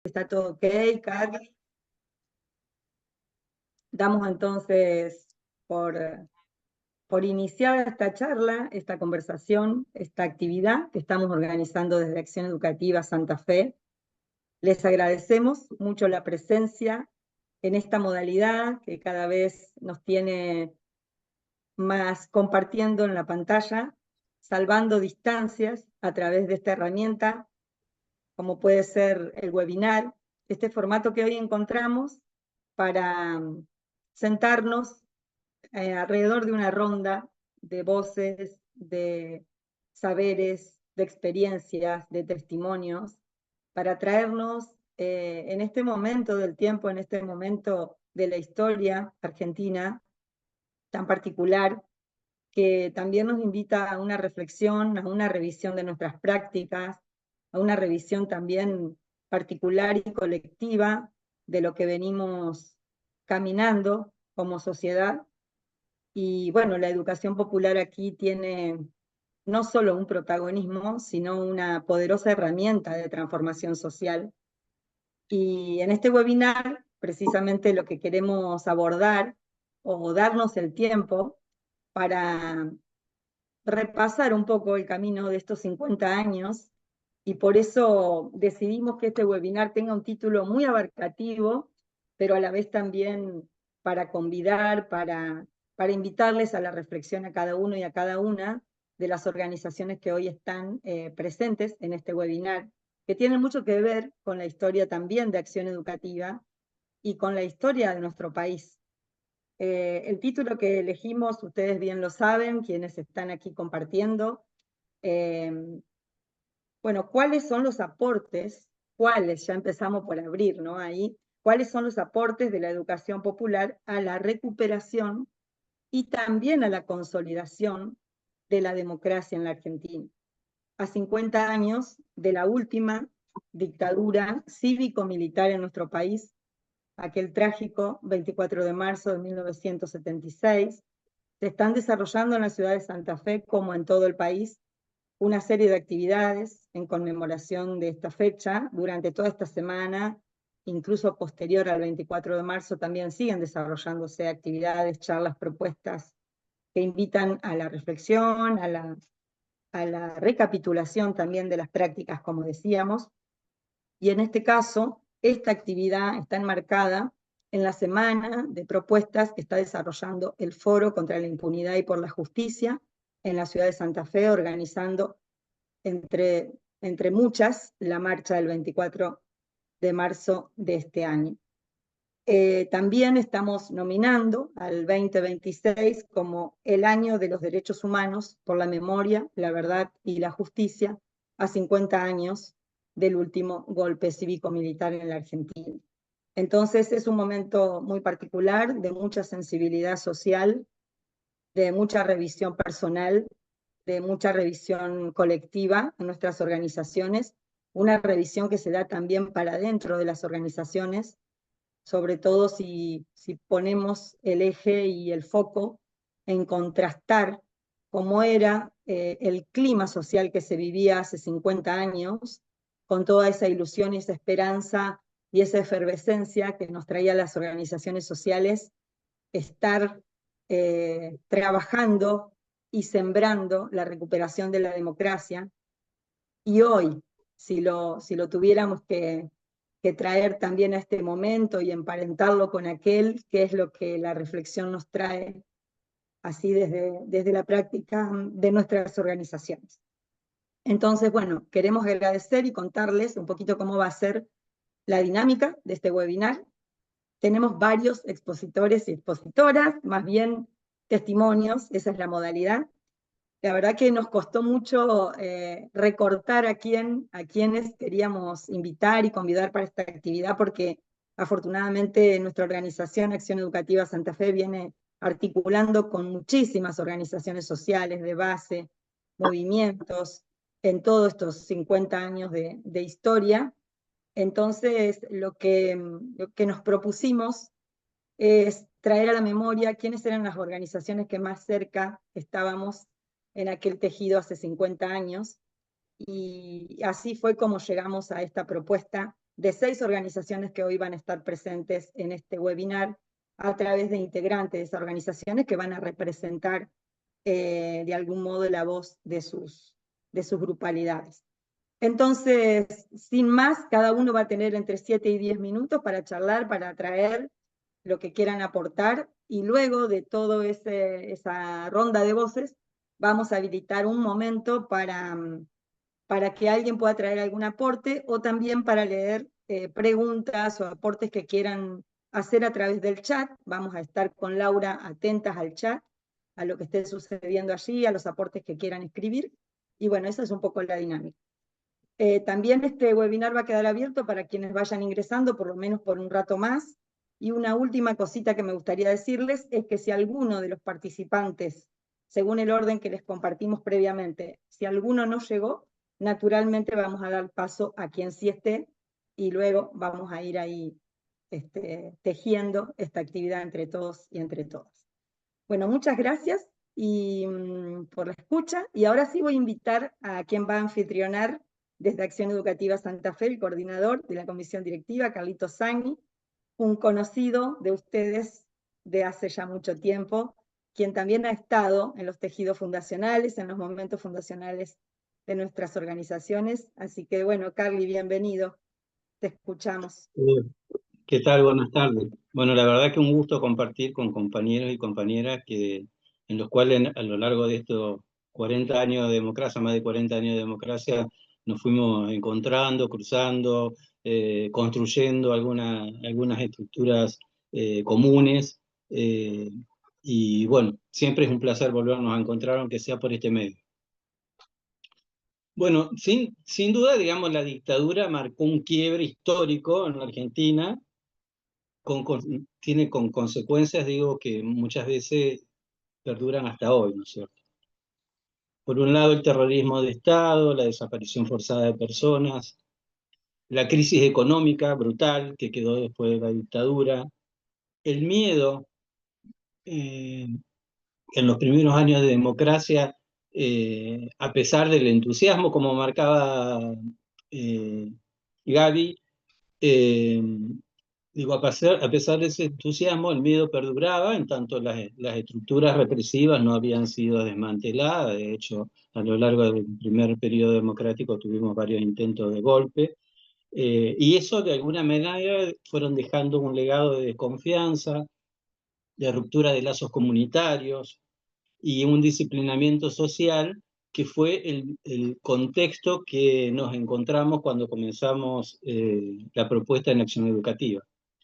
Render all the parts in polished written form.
Está todo ok, Carly. Damos entonces por iniciar esta charla, esta conversación, esta actividad que estamos organizando desde Acción Educativa Santa Fe. Les agradecemos mucho la presencia en esta modalidad que cada vez nos tiene más compartiendo en la pantalla, salvando distancias a través de esta herramienta, como puede ser el webinar, este formato que hoy encontramos para sentarnos alrededor de una ronda de voces, de saberes, de experiencias, de testimonios, para traernos en este momento del tiempo, en este momento de la historia argentina tan particular, que también nos invita a una reflexión, a una revisión de nuestras prácticas, a una revisión también particular y colectiva de lo que venimos caminando como sociedad. Y bueno, la educación popular aquí tiene no solo un protagonismo, sino una poderosa herramienta de transformación social. Y en este webinar, precisamente lo que queremos abordar o darnos el tiempo para repasar un poco el camino de estos 50 años, y por eso decidimos que este webinar tenga un título muy abarcativo, pero a la vez también para convidar, para invitarles a la reflexión a cada uno y a cada una de las organizaciones que hoy están presentes en este webinar, que tienen mucho que ver con la historia también de Acción Educativa y con la historia de nuestro país. El título que elegimos, ustedes bien lo saben, quienes están aquí compartiendo. eh, bueno, ¿cuáles son los aportes? ¿Cuáles? Ya empezamos por abrir, ¿no? Ahí, ¿cuáles son los aportes de la educación popular a la recuperación y también a la consolidación de la democracia en la Argentina? A 50 años de la última dictadura cívico-militar en nuestro país, aquel trágico 24 de marzo de 1976, se están desarrollando en la ciudad de Santa Fe, como en todo el país, una serie de actividades en conmemoración de esta fecha. Durante toda esta semana, incluso posterior al 24 de marzo, también siguen desarrollándose actividades, charlas, propuestas que invitan a la reflexión, a la recapitulación también de las prácticas, como decíamos. Y en este caso, esta actividad está enmarcada en la semana de propuestas que está desarrollando el Foro contra la Impunidad y por la Justicia en la ciudad de Santa Fe, organizando entre muchas la marcha del 24 de marzo de este año. También estamos nominando al 2026 como el año de los derechos humanos por la memoria, la verdad y la justicia, a 50 años del último golpe cívico-militar en la Argentina. Entonces es un momento muy particular, de mucha sensibilidad social, de mucha revisión personal, de mucha revisión colectiva en nuestras organizaciones, una revisión que se da también para dentro de las organizaciones, sobre todo si ponemos el eje y el foco en contrastar cómo era el clima social que se vivía hace 50 años, con toda esa ilusión y esa esperanza y esa efervescencia que nos traía las organizaciones sociales, estar trabajando y sembrando la recuperación de la democracia. Y hoy, si lo tuviéramos que traer también a este momento y emparentarlo con aquel, que es lo que la reflexión nos trae así desde la práctica de nuestras organizaciones. Entonces, bueno, queremos agradecer y contarles un poquito cómo va a ser la dinámica de este webinar. Tenemos varios expositores y expositoras, más bien testimonios, esa es la modalidad. La verdad que nos costó mucho recortar a quienes queríamos invitar y convidar para esta actividad, porque afortunadamente nuestra organización Acción Educativa Santa Fe viene articulando con muchísimas organizaciones sociales de base, movimientos, en todos estos 50 años de historia. Entonces, lo que nos propusimos es traer a la memoria quiénes eran las organizaciones que más cerca estábamos en aquel tejido hace 50 años, y así fue como llegamos a esta propuesta de 6 organizaciones que hoy van a estar presentes en este webinar, a través de integrantes de esas organizaciones que van a representar de algún modo la voz de sus grupalidades. Entonces, sin más, cada uno va a tener entre 7 y 10 minutos para charlar, para traer lo que quieran aportar, y luego de toda esa ronda de voces, vamos a habilitar un momento para que alguien pueda traer algún aporte, o también para leer preguntas o aportes que quieran hacer a través del chat. Vamos a estar con Laura atentas al chat, a lo que esté sucediendo allí, a los aportes que quieran escribir, y bueno, esa es un poco la dinámica. También este webinar va a quedar abierto para quienes vayan ingresando, por lo menos por un rato más. Y una última cosita que me gustaría decirles es que si alguno de los participantes, según el orden que les compartimos previamente, si alguno no llegó, naturalmente vamos a dar paso a quien sí esté, y luego vamos a ir ahí tejiendo esta actividad entre todos y entre todas. Bueno, muchas gracias por la escucha, y ahora sí voy a invitar a quien va a anfitrionar desde Acción Educativa Santa Fe, el coordinador de la comisión directiva, Carlitos Sagni, un conocido de ustedes de hace ya mucho tiempo, quien también ha estado en los tejidos fundacionales, en los momentos fundacionales de nuestras organizaciones. Así que bueno, Carly, bienvenido, te escuchamos. ¿Qué tal? Buenas tardes. Bueno, la verdad que un gusto compartir con compañeros y compañeras en los cuales a lo largo de estos 40 años de democracia, más de 40 años de democracia, nos fuimos encontrando, cruzando, construyendo algunas estructuras comunes. Y bueno, siempre es un placer volvernos a encontrar, aunque sea por este medio. Bueno, sin duda, digamos, la dictadura marcó un quiebre histórico en la Argentina, tiene con consecuencias, digo, que muchas veces perduran hasta hoy, ¿no es cierto? Por un lado, el terrorismo de Estado, la desaparición forzada de personas, la crisis económica brutal que quedó después de la dictadura, el miedo en los primeros años de democracia, a pesar del entusiasmo, como marcaba Gaby, eh, digo, a pesar de ese entusiasmo, el miedo perduraba, en tanto las estructuras represivas no habían sido desmanteladas. De hecho, a lo largo del primer periodo democrático tuvimos varios intentos de golpe, y eso de alguna manera fueron dejando un legado de desconfianza, de ruptura de lazos comunitarios y un disciplinamiento social que fue el contexto que nos encontramos cuando comenzamos la propuesta en Acción Educativa.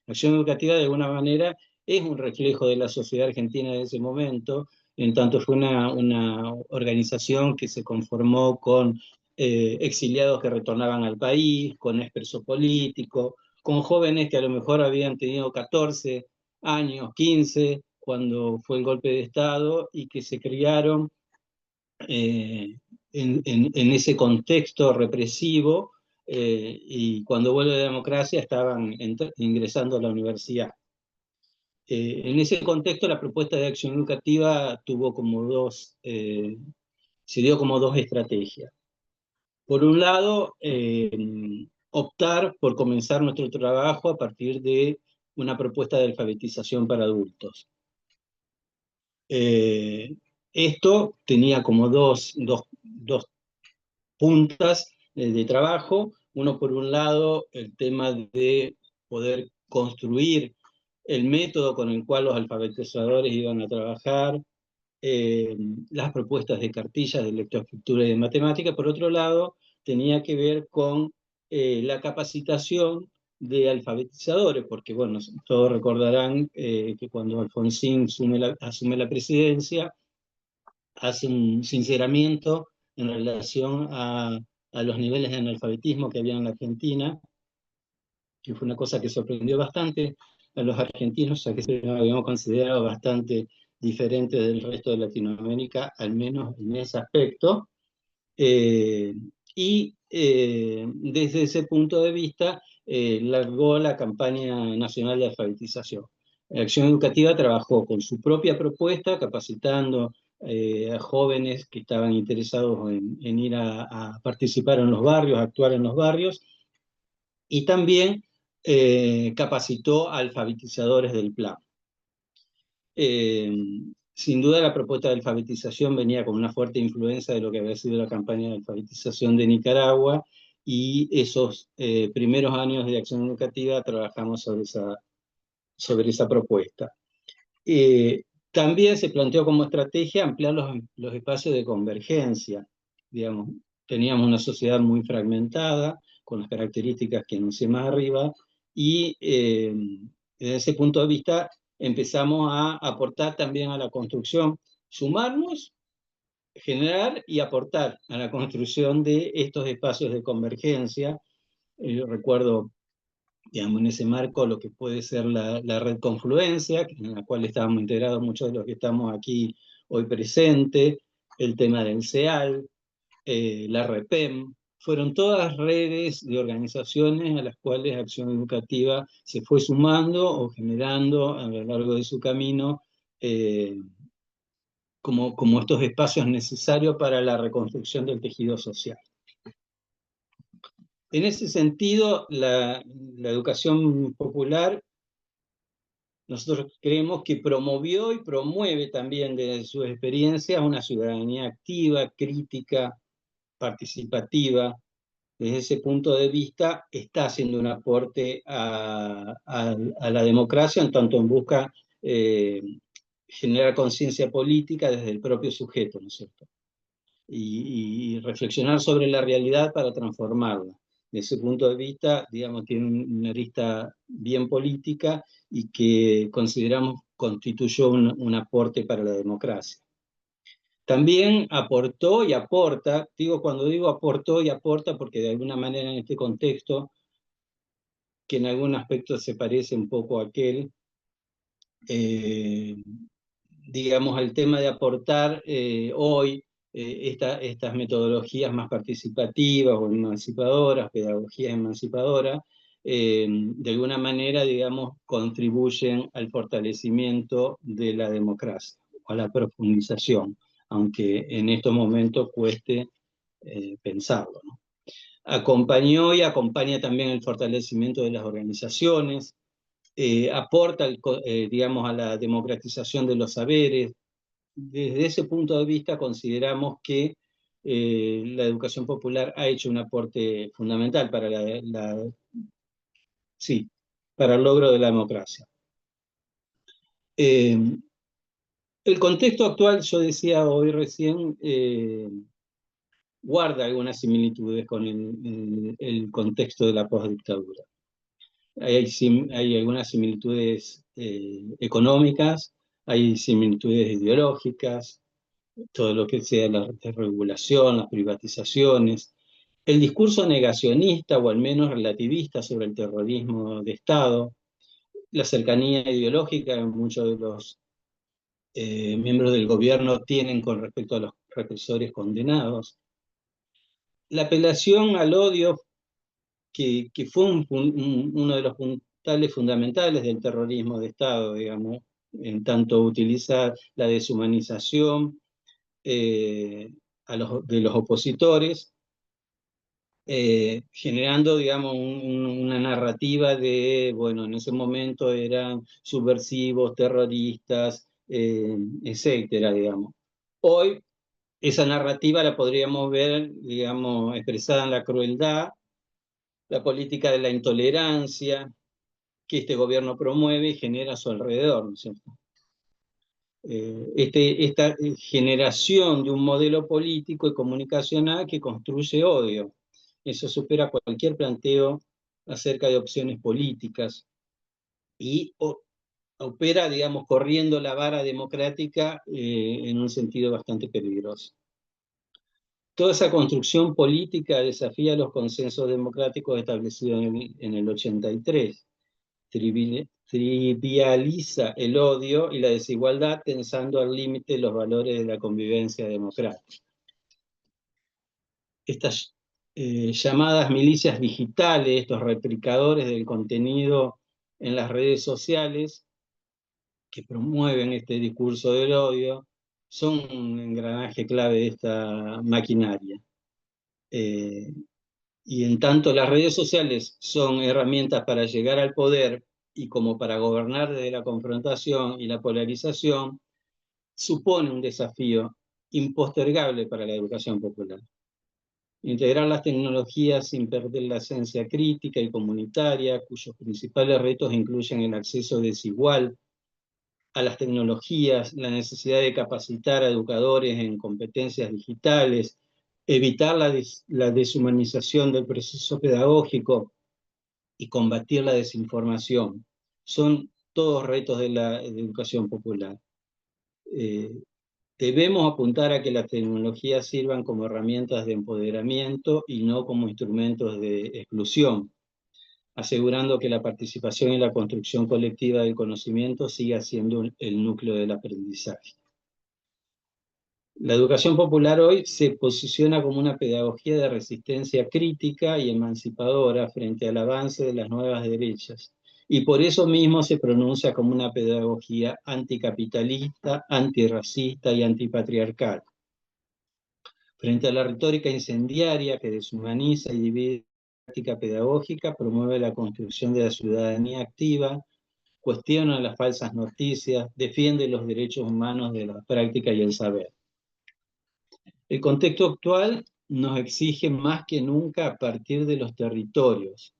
Acción Educativa, de alguna manera, es un reflejo de la sociedad argentina de ese momento, en tanto fue una organización que se conformó con exiliados que retornaban al país, con expreso político, con jóvenes que a lo mejor habían tenido 14 años, 15, cuando fue el golpe de Estado, y que se criaron en ese contexto represivo, y cuando vuelve la democracia estaban ingresando a la universidad. En ese contexto, la propuesta de Acción Educativa se dio como dos estrategias. Por un lado, optar por comenzar nuestro trabajo a partir de una propuesta de alfabetización para adultos. Esto tenía como dos puntas de trabajo. Uno, por un lado, el tema de poder construir el método con el cual los alfabetizadores iban a trabajar, las propuestas de cartillas de lectoescritura y de matemática. Por otro lado, tenía que ver con la capacitación de alfabetizadores, porque bueno, todos recordarán que cuando Alfonsín asume la presidencia, hace un sinceramiento en relación a los niveles de analfabetismo que había en la Argentina, que fue una cosa que sorprendió bastante a los argentinos, ya que nos habíamos considerado bastante diferentes del resto de Latinoamérica, al menos en ese aspecto. Desde ese punto de vista, largó la campaña nacional de alfabetización. La Acción Educativa trabajó con su propia propuesta, capacitando a jóvenes que estaban interesados en ir a participar en los barrios, a actuar en los barrios, y también capacitó a alfabetizadores del plan. Eh, Sin duda la propuesta de alfabetización venía con una fuerte influencia de lo que había sido la campaña de alfabetización de Nicaragua, y esos primeros años de acción educativa trabajamos sobre esa propuesta. Eh, También se planteó como estrategia ampliar los espacios de convergencia. Digamos, teníamos una sociedad muy fragmentada, con las características que enuncié más arriba, y desde ese punto de vista empezamos a aportar también a la construcción, sumarnos, generar y aportar a la construcción de estos espacios de convergencia. Recuerdo, digamos, en ese marco lo que puede ser la red Confluencia, en la cual estábamos integrados muchos de los que estamos aquí hoy presentes, el tema del CEAL, la REPEM, fueron todas redes de organizaciones a las cuales Acción Educativa se fue sumando o generando a lo largo de su camino, eh, como estos espacios necesarios para la reconstrucción del tejido social. En ese sentido, la educación popular, nosotros creemos que promovió y promueve también desde su experiencia una ciudadanía activa, crítica, participativa. Desde ese punto de vista, está haciendo un aporte a la democracia, en tanto en busca generar conciencia política desde el propio sujeto, ¿no es cierto? Y reflexionar sobre la realidad para transformarla. Desde ese punto de vista, digamos, tiene una arista bien política y que consideramos constituyó un aporte para la democracia. También aportó y aporta, cuando digo aportó y aporta, porque de alguna manera en este contexto, que en algún aspecto se parece un poco a aquel, eh, digamos, al tema de aportar hoy estas metodologías más participativas o emancipadoras, pedagogías emancipadoras, de alguna manera, digamos, contribuyen al fortalecimiento de la democracia, o a la profundización, aunque en estos momentos cueste pensarlo, ¿no? Acompañó y acompaña también el fortalecimiento de las organizaciones, aporta, digamos, a la democratización de los saberes. Desde ese punto de vista consideramos que la educación popular ha hecho un aporte fundamental para sí, para el logro de la democracia. El contexto actual, yo decía hoy recién, guarda algunas similitudes con el contexto de la postdictadura. Hay algunas similitudes económicas, hay similitudes ideológicas, todo lo que sea la desregulación, las privatizaciones, el discurso negacionista o al menos relativista sobre el terrorismo de Estado, la cercanía ideológica que muchos de los miembros del gobierno tienen con respecto a los represores condenados, la apelación al odio que fue uno de los puntales fundamentales del terrorismo de Estado, digamos, en tanto utilizar la deshumanización eh, de los opositores, generando, digamos, una narrativa de, bueno, en ese momento eran subversivos, terroristas, etcétera, digamos. Hoy esa narrativa la podríamos ver, digamos, expresada en la crueldad, la política de la intolerancia que este gobierno promueve y genera a su alrededor, ¿no es cierto? Esta generación de un modelo político y comunicacional que construye odio. Eso supera cualquier planteo acerca de opciones políticas y opera, digamos, corriendo la vara democrática en un sentido bastante peligroso. Toda esa construcción política desafía los consensos democráticos establecidos en el 83. Trivializa el odio y la desigualdad, tensando al límite los valores de la convivencia democrática. Estas llamadas milicias digitales, estos replicadores del contenido en las redes sociales que promueven este discurso del odio, son un engranaje clave de esta maquinaria. Y en tanto las redes sociales son herramientas para llegar al poder y como para gobernar desde la confrontación y la polarización, supone un desafío impostergable para la educación popular. Integrar las tecnologías sin perder la esencia crítica y comunitaria, cuyos principales retos incluyen el acceso desigual a las tecnologías, la necesidad de capacitar a educadores en competencias digitales, evitar la deshumanización del proceso pedagógico y combatir la desinformación. Son todos retos de la educación popular. Debemos apuntar a que las tecnologías sirvan como herramientas de empoderamiento y no como instrumentos de exclusión, asegurando que la participación y la construcción colectiva del conocimiento siga siendo el núcleo del aprendizaje. La educación popular hoy se posiciona como una pedagogía de resistencia crítica y emancipadora frente al avance de las nuevas derechas, y por eso mismo se pronuncia como una pedagogía anticapitalista, antirracista y antipatriarcal. Frente a la retórica incendiaria que deshumaniza y divide la práctica pedagógica, promueve la construcción de la ciudadanía activa, cuestiona las falsas noticias, defiende los derechos humanos de la práctica y el saber. El contexto actual nos exige más que nunca a partir de los territorios,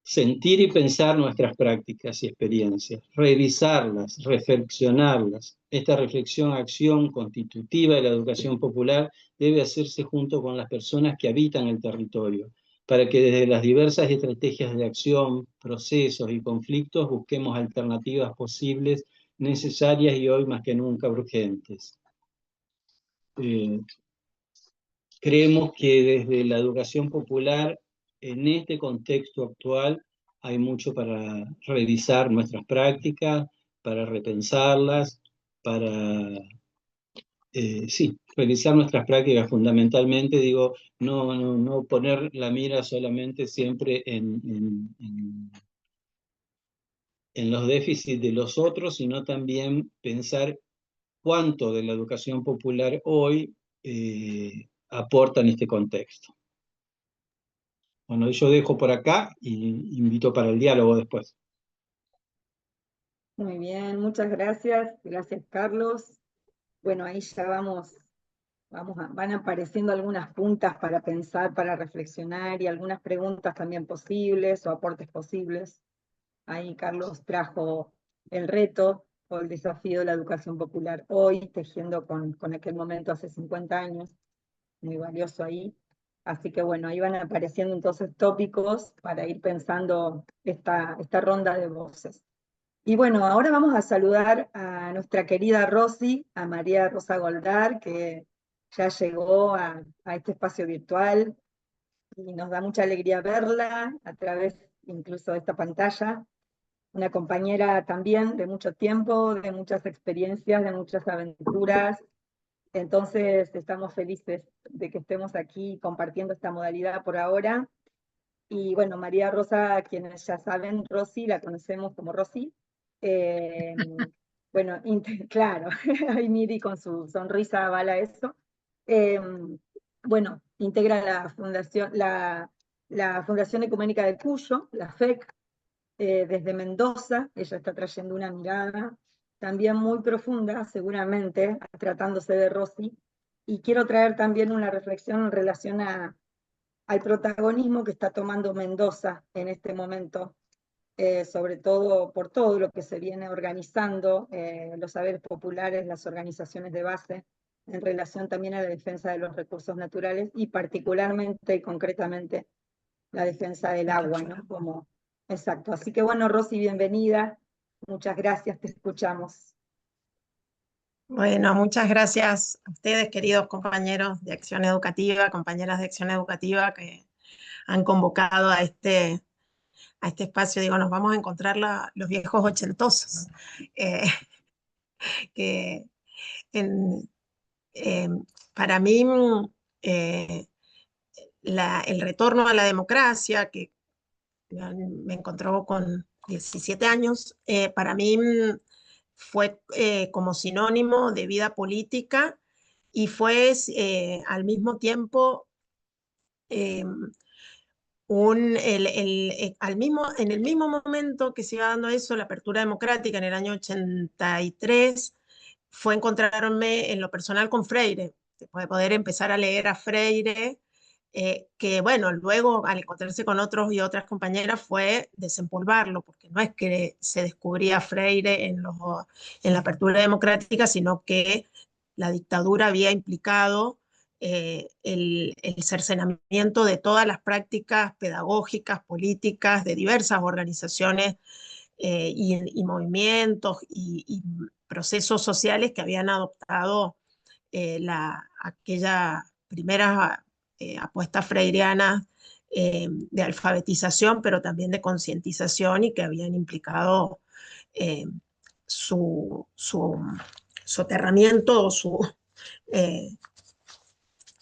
sentir y pensar nuestras prácticas y experiencias, revisarlas, reflexionarlas. Esta reflexión-acción constitutiva de la educación popular debe hacerse junto con las personas que habitan el territorio, para que desde las diversas estrategias de acción, procesos y conflictos busquemos alternativas posibles, necesarias y hoy más que nunca urgentes. Creemos que desde la educación popular, en este contexto actual, hay mucho para revisar nuestras prácticas, para repensarlas, para, revisar nuestras prácticas fundamentalmente, digo, no poner la mira solamente siempre en los déficits de los otros, sino también pensar cuánto de la educación popular hoy aporta en este contexto. Bueno, yo dejo por acá y invito para el diálogo después. Muy bien, muchas gracias. Gracias, Carlos. Bueno, ahí ya van apareciendo algunas puntas para pensar, para reflexionar y algunas preguntas también posibles o aportes posibles. Ahí Carlos trajo el reto o el desafío de la educación popular hoy, tejiendo con aquel momento hace 50 años, muy valioso ahí. Así que bueno, ahí van apareciendo entonces tópicos para ir pensando esta ronda de voces. Y bueno, ahora vamos a saludar a nuestra querida Rosy, a María Rosa Goldar, que ya llegó a este espacio virtual y nos da mucha alegría verla a través incluso de esta pantalla. Una compañera también de mucho tiempo, de muchas experiencias, de muchas aventuras. Entonces estamos felices de que estemos aquí compartiendo esta modalidad por ahora. Y bueno, María Rosa, quienes ya saben, Rosy, la conocemos como Rosy. Eh, bueno, claro, ahí Miri con su sonrisa avala eso. Eh, bueno, integra la Fundación Ecuménica de Cuyo, la FEC, desde Mendoza. Ella está trayendo una mirada también muy profunda, seguramente, tratándose de Rosy. Y quiero traer también una reflexión en relación al protagonismo que está tomando Mendoza en este momento, sobre todo por todo lo que se viene organizando, los saberes populares, las organizaciones de base, en relación también a la defensa de los recursos naturales y particularmente y concretamente la defensa del agua, ¿no? Exacto. Así que bueno, Rosy, bienvenida. Muchas gracias, te escuchamos. Bueno, muchas gracias a ustedes, queridos compañeros de Acción Educativa, compañeras de Acción Educativa que han convocado a este espacio. Digo, nos vamos a encontrar los viejos ochentosos, que en, para mí el retorno a la democracia, que me encontró con 17 años, para mí fue como sinónimo de vida política y fue al mismo tiempo eh, en el mismo momento que se iba dando eso, la apertura democrática en el año 83, fue encontrarme en lo personal con Freire, de poder empezar a leer a Freire, que bueno, luego al encontrarse con otros y otras compañeras fue desempolvarlo, porque no es que se descubría Freire en la apertura democrática, sino que la dictadura había implicado el cercenamiento de todas las prácticas pedagógicas, políticas de diversas organizaciones y movimientos y procesos sociales que habían adoptado aquella primera apuesta freiriana de alfabetización, pero también de concientización y que habían implicado eh, su soterramiento o su eh,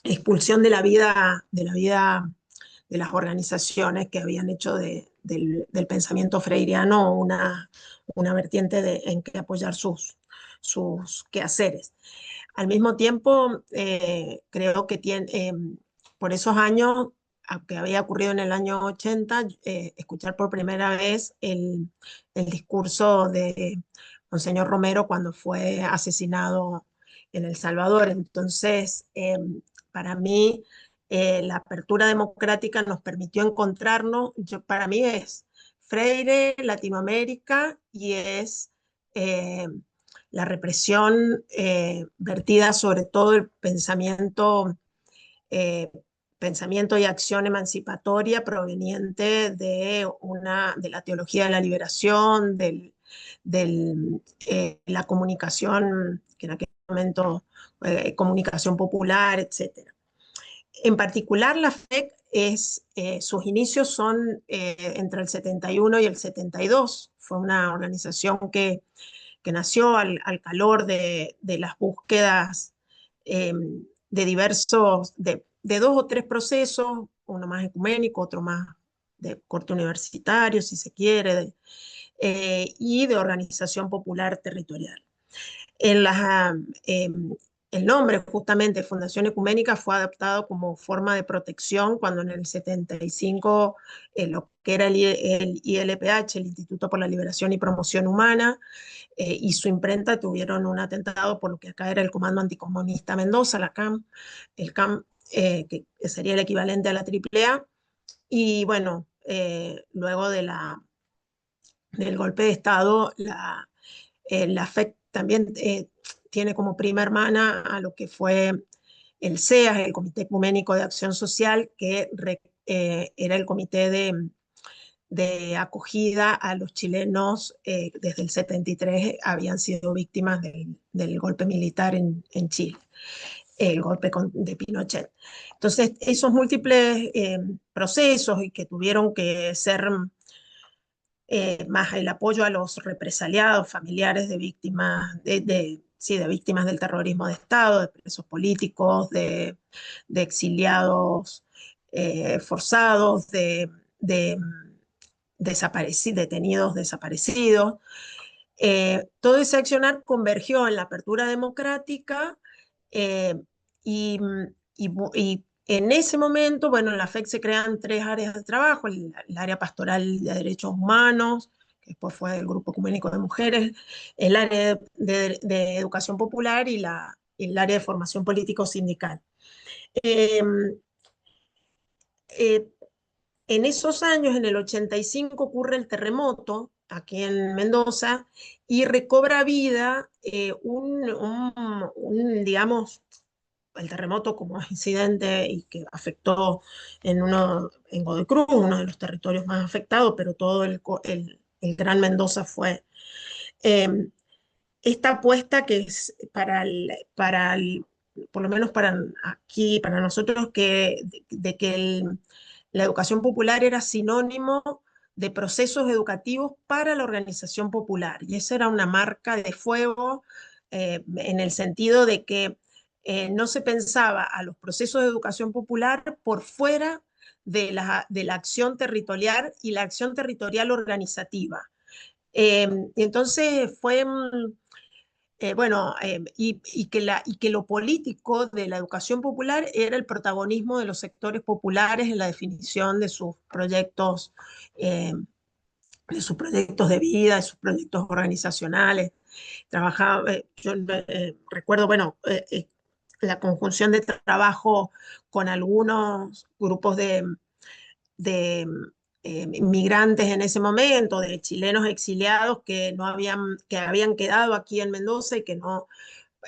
expulsión de la vida de las organizaciones que habían hecho del pensamiento freiriano una vertiente en que apoyar sus quehaceres. Al mismo tiempo, creo que por esos años, aunque había ocurrido en el año 80, escuchar por primera vez el discurso de Monseñor Romero cuando fue asesinado en El Salvador. Entonces, para mí, la apertura democrática nos permitió encontrarnos. Para mí es Freire, Latinoamérica, y es la represión vertida sobre todo el pensamiento y acción emancipatoria proveniente de la teología de la liberación, la comunicación, que en aquel momento comunicación popular, etc. En particular, la FEC sus inicios son entre el 71 y el 72. Fue una organización que nació al calor de las búsquedas de dos o tres procesos, uno más ecuménico, otro más de corte universitario, si se quiere, y de organización popular territorial. El nombre justamente Fundación Ecuménica fue adaptado como forma de protección cuando en el 75 lo que era el ILPH, el Instituto por la Liberación y Promoción Humana, y su imprenta tuvieron un atentado por lo que acá era el Comando Anticomunista Mendoza, la CAM, el CAM, que sería el equivalente a la AAA, y bueno, luego del golpe de Estado, la FEC también tiene como prima hermana a lo que fue el CEAS, el Comité Ecuménico de Acción Social, que era el comité de acogida a los chilenos desde el 73 habían sido víctimas del golpe militar en Chile, el golpe de Pinochet. Entonces, esos múltiples procesos y que tuvieron que ser más el apoyo a los represaliados, familiares de víctimas, de víctimas del terrorismo de Estado, de presos políticos, de exiliados forzados, detenidos desaparecidos. Todo ese accionar convergió en la apertura democrática y, y en ese momento, bueno, en la FEC se crean tres áreas de trabajo, el área pastoral de derechos humanos, que después fue el Grupo Ecuménico de Mujeres, el área de educación popular y el área de formación político-sindical. En esos años, en el 85, ocurre el terremoto aquí en Mendoza y recobra vida digamos, el terremoto como incidente y que afectó en Godoy Cruz, uno de los territorios más afectados, pero todo el Gran Mendoza fue esta apuesta que es por lo menos para aquí, para nosotros, de que la educación popular era sinónimo de procesos educativos para la organización popular. Y esa era una marca de fuego en el sentido de que no se pensaba a los procesos de educación popular por fuera de la acción territorial y la acción territorial organizativa. Y entonces y que lo político de la educación popular era el protagonismo de los sectores populares en la definición eh, de sus proyectos de vida, de sus proyectos organizacionales. Trabajaba, yo recuerdo, bueno, la conjunción de trabajo con algunos grupos de migrantes en ese momento, de chilenos exiliados que habían quedado aquí en Mendoza y que no,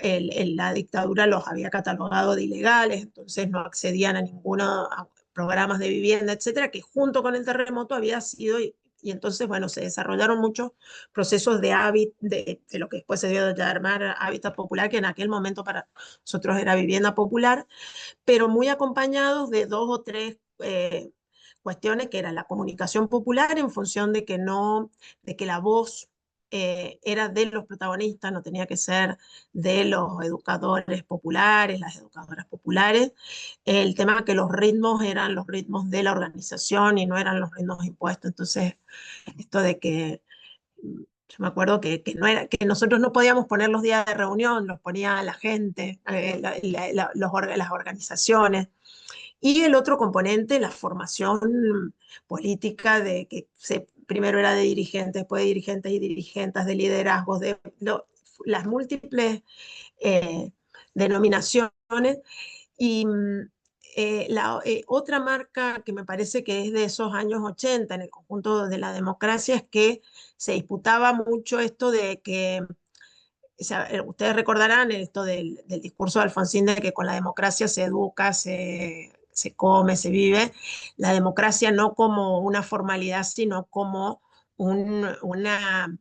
la dictadura los había catalogado de ilegales, entonces no accedían a ninguno a programas de vivienda, etcétera, que junto con el terremoto había sido, y entonces, bueno, se desarrollaron muchos procesos de lo que después se dio a llamar hábitat popular, que en aquel momento para nosotros era vivienda popular, pero muy acompañados de dos o tres cuestiones que era la comunicación popular en función de que no, de que la voz era de los protagonistas, no tenía que ser de los educadores populares, las educadoras populares. El tema que los ritmos eran los ritmos de la organización y no eran los ritmos impuestos. Entonces, esto de que yo me acuerdo no era, que nosotros no podíamos poner los días de reunión, los ponía la gente, las organizaciones. Y el otro componente, la formación política, de que primero era de dirigentes, después de dirigentes y dirigentes, de liderazgos, las múltiples eh, denominaciones. Y otra marca que me parece que es de esos años 80 en el conjunto de la democracia es que se disputaba mucho esto de que, o sea, ustedes recordarán esto del discurso de Alfonsín de que con la democracia se educa, se come, se vive. La democracia no como una formalidad, sino como la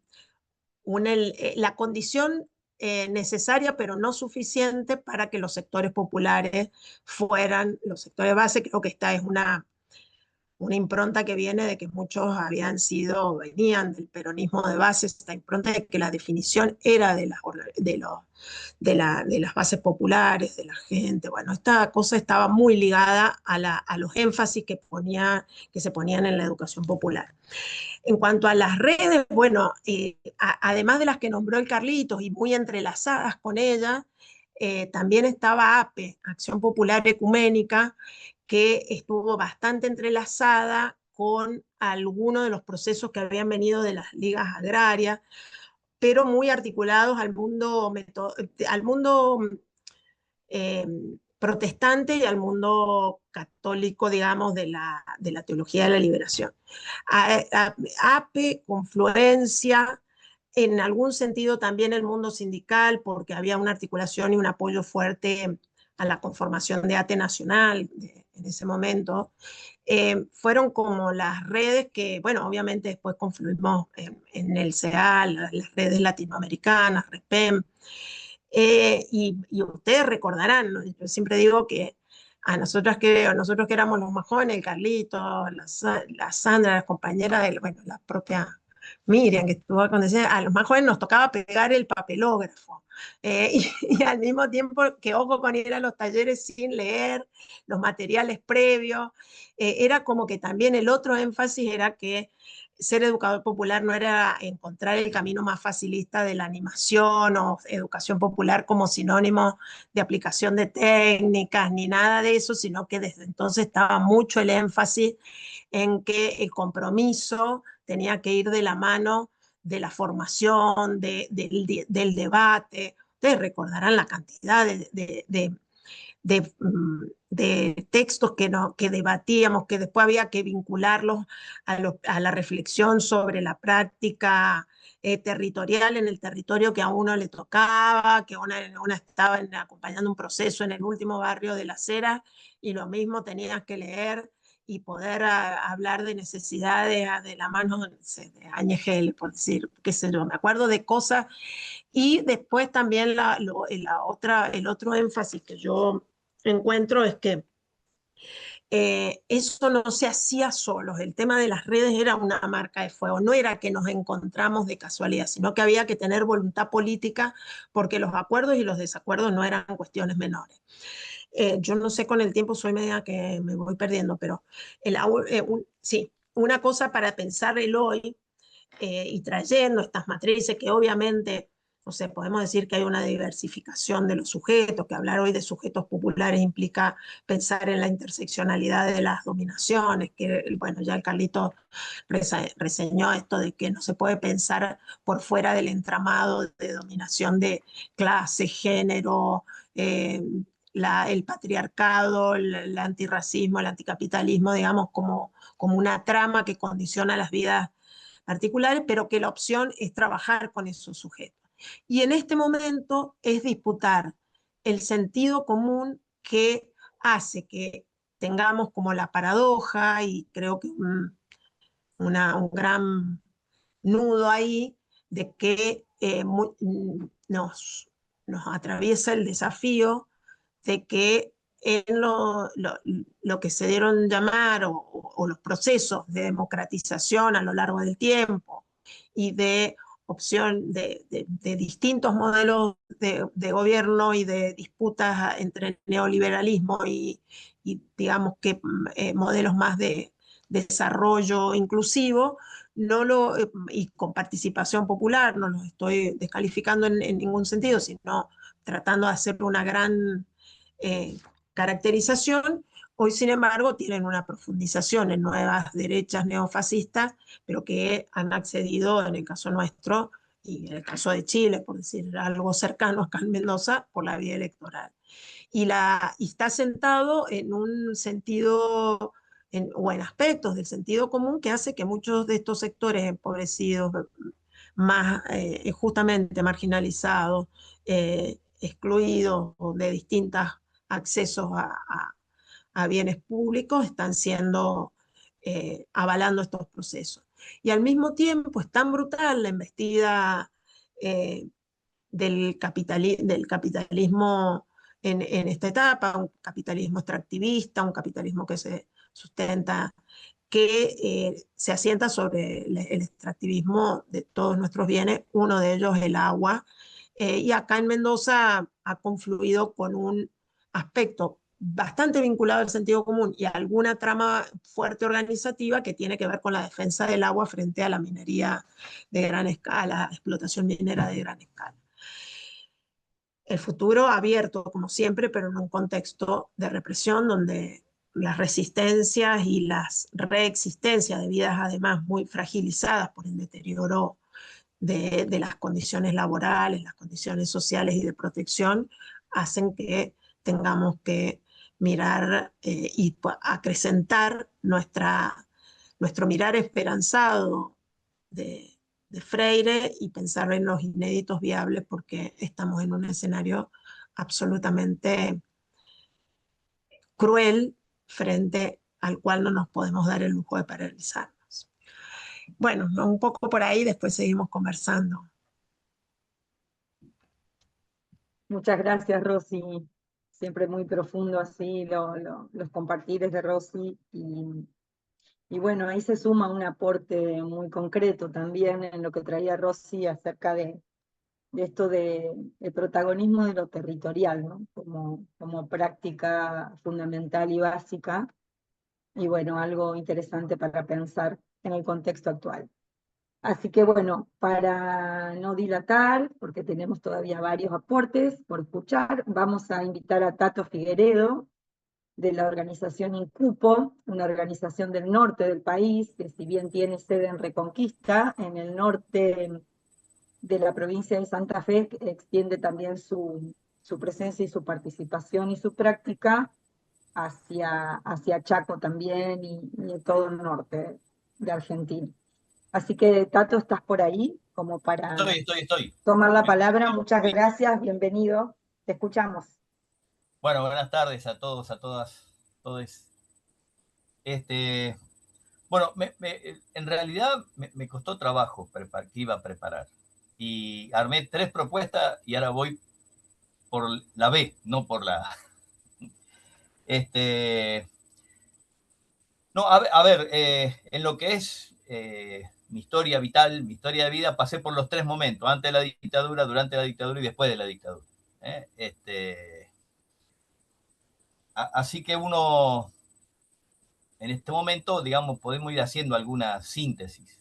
condición necesaria, pero no suficiente para que los sectores populares fueran los sectores base. Creo que esta es una impronta que viene de que muchos venían del peronismo de base, esta impronta de que la definición era de las bases populares, de la gente. Bueno, esta cosa estaba muy ligada a los énfasis que se ponían en la educación popular. En cuanto a las redes, bueno, además de las que nombró el Carlitos y muy entrelazadas con ella, también estaba APE, Acción Popular Ecuménica, que estuvo bastante entrelazada con algunos de los procesos que habían venido de las ligas agrarias, pero muy articulados al mundo eh, protestante y al mundo católico, digamos, de la teología de la liberación. APE, Confluencia, en algún sentido también el mundo sindical, porque había una articulación y un apoyo fuerte a la conformación de ATE Nacional en ese momento, fueron como las redes que, bueno, obviamente después confluimos en el CEAL, las redes latinoamericanas, REPEM, y ustedes recordarán, ¿no? Yo siempre digo que nosotros que éramos los más jóvenes, el Carlito, la Sandra, las compañeras, bueno, la propia Miriam, que estuvo con decir, a los más jóvenes nos tocaba pegar el papelógrafo. Y al mismo tiempo que ojo con ir a los talleres sin leer los materiales previos, era como que también el otro énfasis era que ser educador popular no era encontrar el camino más facilista de la animación o educación popular como sinónimo de aplicación de técnicas ni nada de eso, sino que desde entonces estaba mucho el énfasis en que el compromiso tenía que ir de la mano de la formación, del debate. Ustedes recordarán la cantidad de textos que debatíamos, que después había que vincularlos a la reflexión sobre la práctica territorial en el territorio que a uno le tocaba, que una estaba acompañando un proceso en el último barrio de La Cera y lo mismo tenías que leer y poder hablar de necesidades de la mano de Ángel, por decir, qué sé yo, me acuerdo de cosas. Y después también el otro énfasis que yo encuentro es que eso no se hacía solos. El tema de las redes era una marca de fuego. No era que nos encontramos de casualidad, sino que había que tener voluntad política porque los acuerdos y los desacuerdos no eran cuestiones menores. Yo no sé, con el tiempo soy media que me voy perdiendo, pero sí, una cosa para pensar el hoy y trayendo estas matrices que obviamente no sé, podemos decir que hay una diversificación de los sujetos, que hablar hoy de sujetos populares implica pensar en la interseccionalidad de las dominaciones, que, bueno, ya el Carlito reseñó esto de que no se puede pensar por fuera del entramado de dominación de clase, género, el patriarcado, el antirracismo, el anticapitalismo, digamos, como una trama que condiciona las vidas particulares, pero que la opción es trabajar con esos sujetos. Y en este momento es disputar el sentido común que hace que tengamos como la paradoja, y creo que un gran nudo ahí, de que nos atraviesa el desafío de que en lo que se dieron llamar o los procesos de democratización a lo largo del tiempo y de opción de distintos modelos de gobierno y de disputas entre el neoliberalismo y digamos que modelos más de desarrollo inclusivo, y con participación popular, no los estoy descalificando en ningún sentido, sino tratando de hacer una gran caracterización. Hoy, sin embargo, tienen una profundización en nuevas derechas neofascistas, pero que han accedido, en el caso nuestro, y en el caso de Chile, por decir algo cercano acá en Mendoza, por la vía electoral. Y está sentado en un sentido, o en aspectos del sentido común, que hace que muchos de estos sectores empobrecidos, más justamente marginalizados, excluidos de distintos accesos a bienes públicos, están siendo avalando estos procesos. Y al mismo tiempo es tan brutal la embestida eh, del capitalismo en esta etapa, un capitalismo extractivista, un capitalismo que se sustenta, que se asienta sobre el extractivismo de todos nuestros bienes, uno de ellos el agua, y acá en Mendoza ha confluido con un aspecto bastante vinculado al sentido común y a alguna trama fuerte organizativa que tiene que ver con la defensa del agua frente a la minería de gran escala, explotación minera de gran escala. El futuro abierto, como siempre, pero en un contexto de represión donde las resistencias y las reexistencias de vidas además muy fragilizadas por el deterioro de las condiciones laborales, las condiciones sociales y de protección, hacen que tengamos que mirar y acrecentar nuestro mirar esperanzado de, de Freire y pensar en los inéditos viables porque estamos en un escenario absolutamente cruel frente al cual no nos podemos dar el lujo de paralizarnos. Bueno, un poco por ahí, después seguimos conversando. Muchas gracias, Rosy. Siempre muy profundo así los compartires de Rosy. Y bueno, ahí se suma un aporte muy concreto también en lo que traía Rosy acerca de esto del protagonismo de lo territorial, ¿no? Como práctica fundamental y básica. Y bueno, algo interesante para pensar en el contexto actual. Así que bueno, para no dilatar, porque tenemos todavía varios aportes por escuchar, vamos a invitar a Tato Figueredo, de la organización Incupo, una organización del norte del país, que si bien tiene sede en Reconquista, en el norte de la provincia de Santa Fe, extiende también su presencia y su participación y su práctica hacia Chaco también y todo el norte de Argentina. Así que, Tato, ¿estás por ahí? Como para Estoy. tomar la palabra. Muchas gracias, bienvenido. Te escuchamos. Bueno, buenas tardes a todos, a todas, todos. Bueno, en realidad me costó trabajo que iba a preparar. Y armé 3 propuestas y ahora voy por la B, no por la A. No, a ver en lo que es mi historia vital, mi historia de vida, pasé por los 3 momentos, antes de la dictadura, durante la dictadura y después de la dictadura. Así que uno, en este momento, digamos, podemos ir haciendo alguna síntesis.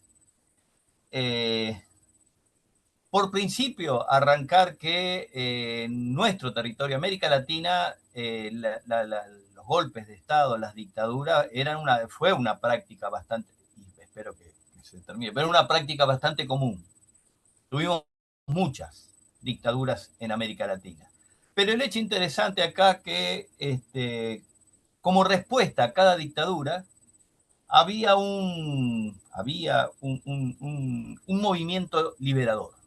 por principio, arrancar que en nuestro territorio, América Latina, los golpes de Estado, las dictaduras, fue una práctica bastante, y espero que se termine, pero una práctica bastante común. Tuvimos muchas dictaduras en América Latina. Pero el hecho interesante acá que como respuesta a cada dictadura había un movimiento liberador.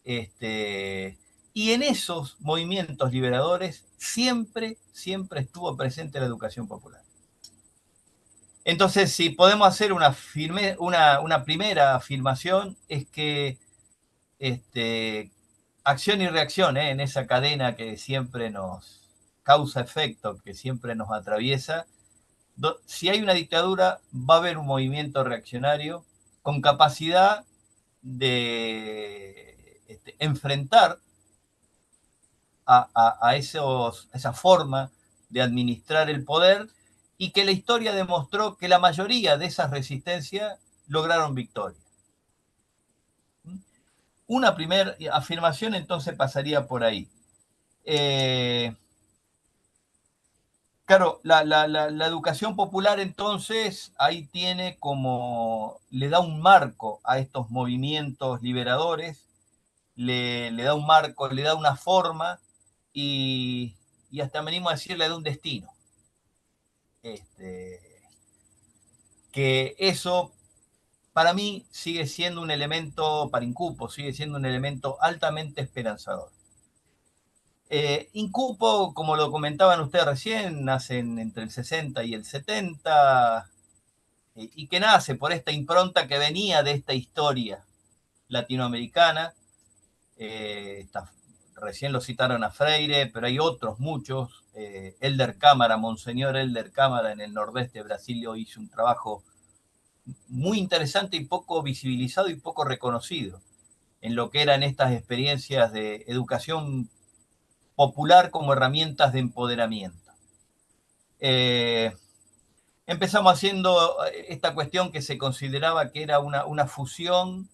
Y en esos movimientos liberadores siempre estuvo presente la educación popular. Entonces, si podemos hacer una primera afirmación, es que acción y reacción, en esa cadena que siempre nos causa efecto, que siempre nos atraviesa, si hay una dictadura, va a haber un movimiento reaccionario con capacidad de enfrentar a esa forma de administrar el poder, y que la historia demostró que la mayoría de esas resistencias lograron victoria. Una primera afirmación entonces pasaría por ahí. Claro, la educación popular entonces ahí le da un marco a estos movimientos liberadores, le da un marco, le da una forma y hasta me animo a decir, le da un destino. Que eso para mí sigue siendo un elemento, para Incupo, sigue siendo un elemento altamente esperanzador. Incupo, como lo comentaban ustedes recién, nace entre el 60 y el 70, y que nace por esta impronta que venía de esta historia latinoamericana. Recién lo citaron a Freire, pero hay otros muchos. Elder Cámara, Monseñor Elder Cámara, en el nordeste de Brasil, hizo un trabajo muy interesante y poco visibilizado y poco reconocido en lo que eran estas experiencias de educación popular como herramientas de empoderamiento. Empezamos haciendo esta cuestión que se consideraba que era una fusión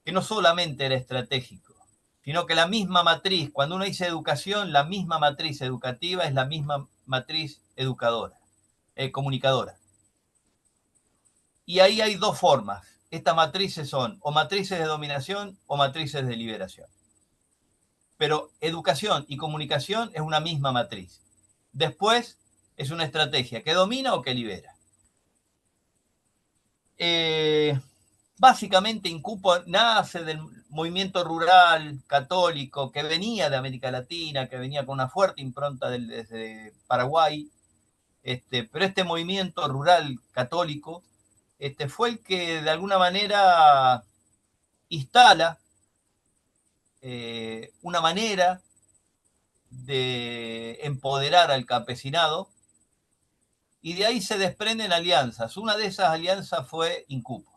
que no solamente era estratégico, sino que la misma matriz, cuando uno dice educación, la misma matriz educativa es la misma matriz educadora, comunicadora. Y ahí hay dos formas. Estas matrices son o matrices de dominación o matrices de liberación. Pero educación y comunicación es una misma matriz. Después es una estrategia que domina o que libera. Básicamente Incupo nace del movimiento rural católico que venía de América Latina, que venía con una fuerte impronta desde Paraguay, pero este movimiento rural católico fue el que de alguna manera instala una manera de empoderar al campesinado, y de ahí se desprenden alianzas. Una de esas alianzas fue Incupo.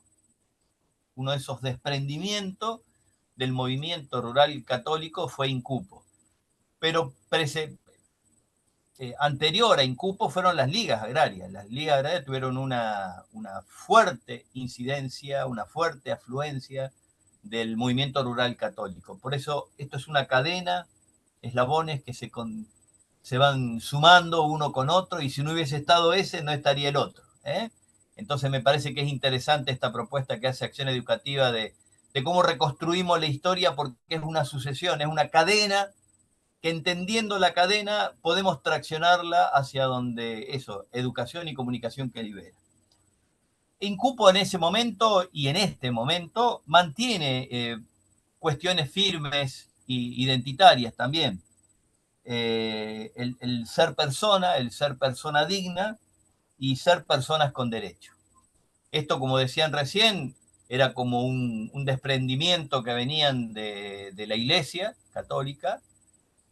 Uno de esos desprendimientos del movimiento rural católico fue Incupo. Pero anterior a Incupo fueron las ligas agrarias. Las ligas agrarias tuvieron una fuerte incidencia, una fuerte afluencia del movimiento rural católico. Por eso esto es una cadena, eslabones que se van sumando uno con otro, y si no hubiese estado ese, no estaría el otro. Entonces me parece que es interesante esta propuesta que hace Acción Educativa de cómo reconstruimos la historia, porque es una sucesión, es una cadena, que entendiendo la cadena podemos traccionarla hacia donde educación y comunicación que libera. Incupo en ese momento y en este momento mantiene cuestiones firmes e identitarias también. El ser persona digna y ser personas con derecho. Esto, como decían recién, era como un desprendimiento que venían de la Iglesia católica,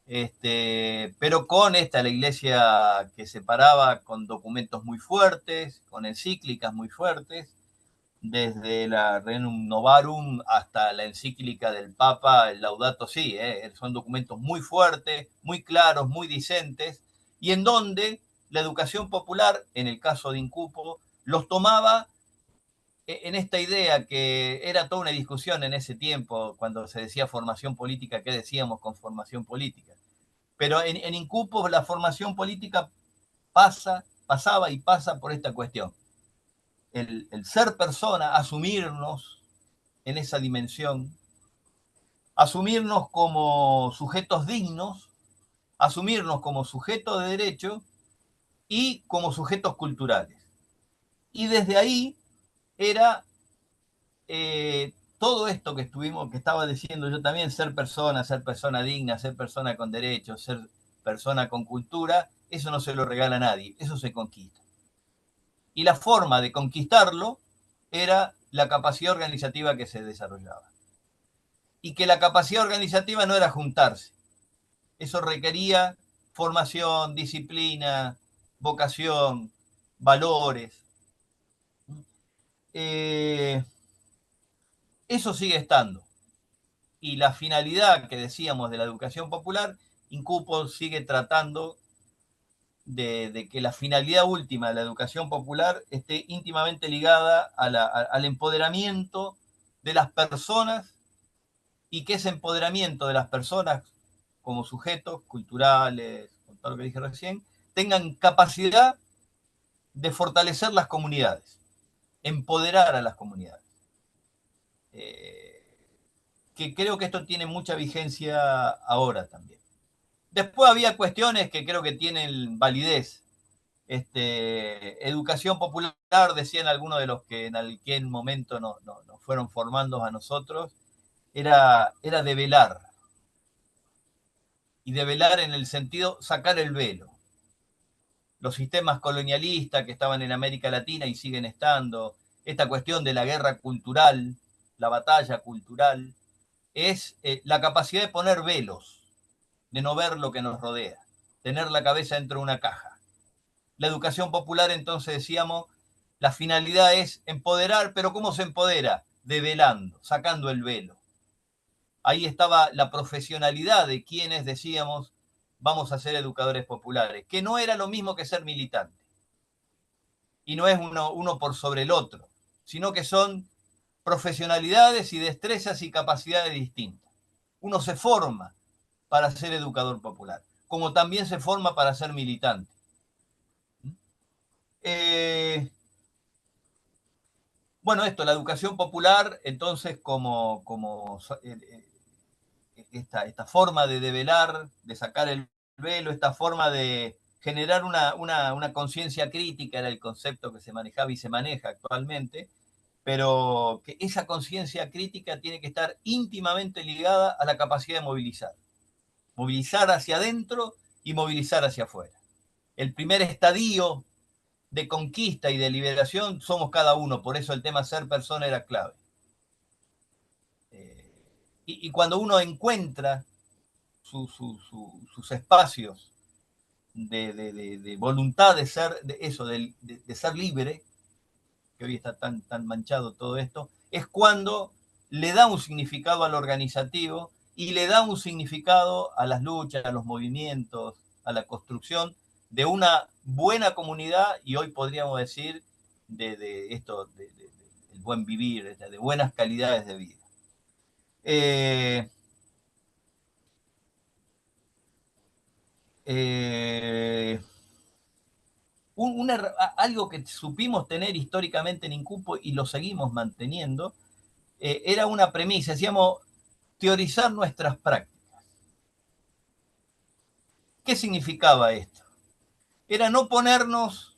pero con la Iglesia que se paraba con documentos muy fuertes, con encíclicas muy fuertes, desde la Rerum Novarum hasta la encíclica del Papa, el Laudato Si, son documentos muy fuertes, muy claros, muy discentes, y en donde la educación popular, en el caso de Incupo, los tomaba en esta idea que era toda una discusión en ese tiempo, cuando se decía formación política, ¿qué decíamos con formación política? Pero en Incupo la formación política pasaba y pasa por esta cuestión. El ser persona, asumirnos en esa dimensión, asumirnos como sujetos dignos, asumirnos como sujetos de derecho y como sujetos culturales. Y desde ahí era todo esto que estaba diciendo yo también, ser persona digna, ser persona con derechos, ser persona con cultura, eso no se lo regala a nadie, eso se conquista. Y la forma de conquistarlo era la capacidad organizativa que se desarrollaba. Y que la capacidad organizativa no era juntarse, eso requería formación, disciplina, vocación, valores. Eso sigue estando. Y la finalidad que decíamos de la educación popular, Incupo sigue tratando de que la finalidad última de la educación popular esté íntimamente ligada al empoderamiento de las personas, y que ese empoderamiento de las personas como sujetos culturales, con todo lo que dije recién, tengan capacidad de fortalecer las comunidades, empoderar a las comunidades. Que creo que esto tiene mucha vigencia ahora también. Después había cuestiones que creo que tienen validez. Educación popular, decían algunos de los que en aquel momento nos fueron formando a nosotros, era develar. Y develar en el sentido sacar el velo. Los sistemas colonialistas que estaban en América Latina y siguen estando, esta cuestión de la guerra cultural, la batalla cultural, es la capacidad de poner velos, de no ver lo que nos rodea, tener la cabeza dentro de una caja. La educación popular, entonces decíamos, la finalidad es empoderar, pero ¿cómo se empodera? Develando, sacando el velo. Ahí estaba la profesionalidad de quienes decíamos, vamos a ser educadores populares, que no era lo mismo que ser militante. Y no es uno por sobre el otro, sino que son profesionalidades y destrezas y capacidades distintas. Uno se forma para ser educador popular, como también se forma para ser militante. Bueno, esto, la educación popular, entonces, como esta forma de develar, de sacar el velo, esta forma de generar una conciencia crítica, era el concepto que se manejaba y se maneja actualmente, pero que esa conciencia crítica tiene que estar íntimamente ligada a la capacidad de movilizar. Movilizar hacia adentro y movilizar hacia afuera. El primer estadio de conquista y de liberación somos cada uno, por eso el tema ser persona era clave. Y cuando uno encuentra sus espacios de voluntad de ser, de ser libre, que hoy está tan manchado todo esto, es cuando le da un significado al organizativo y le da un significado a las luchas, a los movimientos, a la construcción de una buena comunidad, y hoy podríamos decir de esto, del buen vivir, de buenas calidades de vida. Algo que supimos tener históricamente en Incupo y lo seguimos manteniendo, era una premisa, decíamos, teorizar nuestras prácticas. ¿Qué significaba esto? Era no ponernos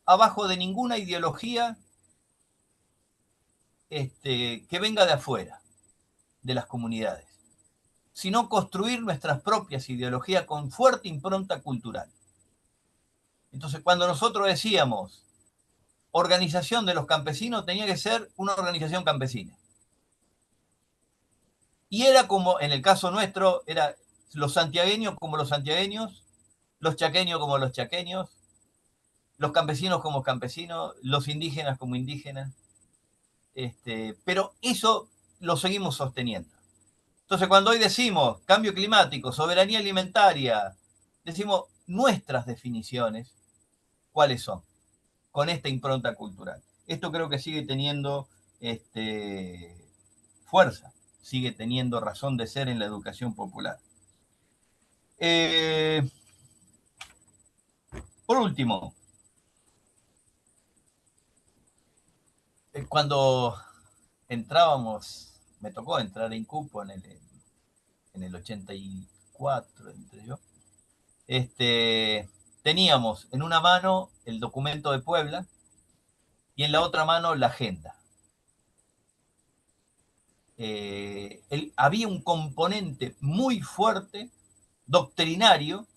abajo de ninguna ideología que venga de afuera, de las comunidades, sino construir nuestras propias ideologías con fuerte impronta cultural. Entonces, cuando nosotros decíamos organización de los campesinos, tenía que ser una organización campesina. Y era como, en el caso nuestro, era los santiagueños como los santiagueños, los chaqueños como los chaqueños, los campesinos como campesinos, los indígenas como indígenas. Pero eso lo seguimos sosteniendo. Entonces, cuando hoy decimos cambio climático, soberanía alimentaria, decimos nuestras definiciones, ¿cuáles son? Con esta impronta cultural. esto creo que sigue teniendo fuerza, sigue teniendo razón de ser en la educación popular. Por último, cuando entrábamos, me tocó entrar en Cupo en el 84, entre yo, teníamos en una mano el documento de Puebla y en la otra mano la agenda. Había un componente muy fuerte, doctrinario,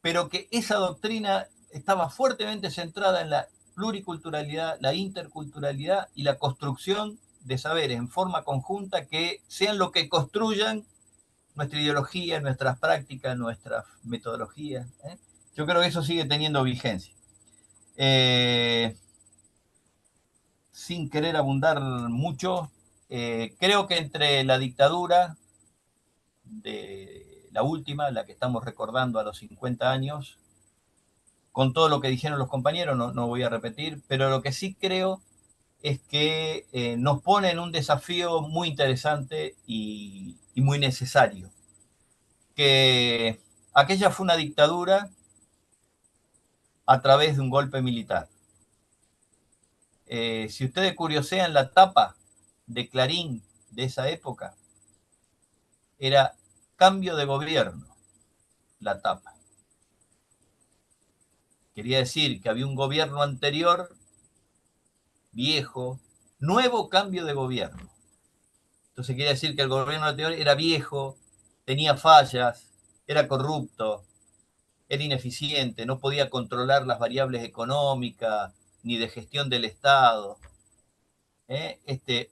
pero que esa doctrina estaba fuertemente centrada en la pluriculturalidad, la interculturalidad y la construcción de saberes en forma conjunta que sean lo que construyan nuestra ideología, nuestras prácticas, nuestras metodologías. Yo creo que eso sigue teniendo vigencia. Sin querer abundar mucho, creo que entre la dictadura de la última, la que estamos recordando a los 50 años, con todo lo que dijeron los compañeros, no voy a repetir, pero lo que sí creo es que nos pone en un desafío muy interesante y muy necesario. Que aquella fue una dictadura a través de un golpe militar. Si ustedes curiosean la tapa de Clarín de esa época, era cambio de gobierno, la tapa. Quería decir que había un gobierno anterior, viejo, nuevo cambio de gobierno. Entonces quería decir que el gobierno anterior era viejo, tenía fallas, era corrupto, era ineficiente, no podía controlar las variables económicas ni de gestión del Estado.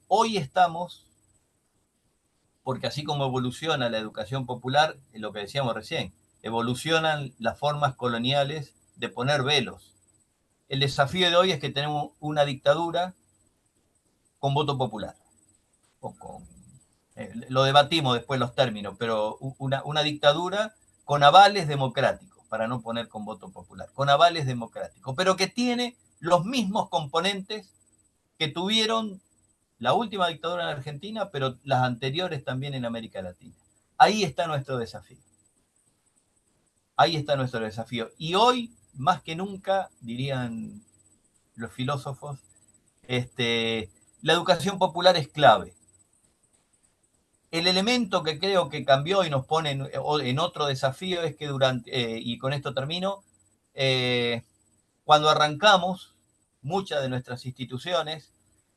Hoy estamos, porque así como evoluciona la educación popular, es lo que decíamos recién, evolucionan las formas coloniales de poner velos. El desafío de hoy es que tenemos una dictadura con voto popular. Lo debatimos después los términos, pero una dictadura con avales democráticos, para no poner con voto popular, con avales democráticos, pero que tiene los mismos componentes que tuvieron la última dictadura en Argentina, pero las anteriores también en América Latina. Ahí está nuestro desafío. Ahí está nuestro desafío. Y hoy, más que nunca, dirían los filósofos, la educación popular es clave. El elemento que creo que cambió y nos pone en otro desafío es que y con esto termino, cuando arrancamos, muchas de nuestras instituciones,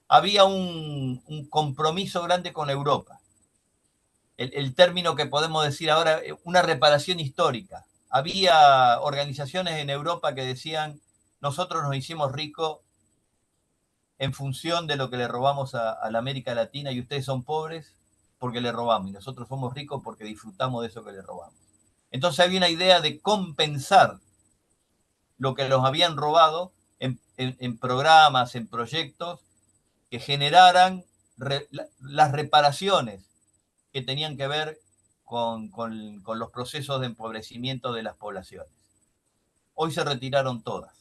había un compromiso grande con Europa. El término que podemos decir ahora, una reparación histórica. Había organizaciones en Europa que decían, nosotros nos hicimos ricos en función de lo que le robamos a la América Latina y ustedes son pobres porque le robamos y nosotros somos ricos porque disfrutamos de eso que le robamos. Entonces había una idea de compensar lo que nos habían robado en programas, en proyectos que generaran las reparaciones que tenían que ver con los procesos de empobrecimiento de las poblaciones. Hoy se retiraron todas.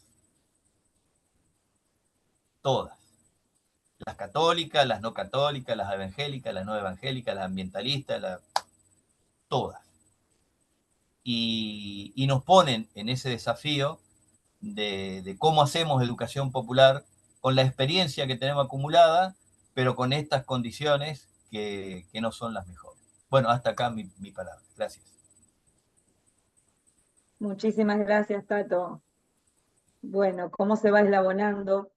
Todas. Las católicas, las no católicas, las evangélicas, las no evangélicas, las ambientalistas, todas. Y nos ponen en ese desafío de cómo hacemos educación popular con la experiencia que tenemos acumulada, pero con estas condiciones que no son las mejores. Bueno, hasta acá mi palabra. Gracias. Muchísimas gracias, Tato. Bueno, cómo se va eslabonando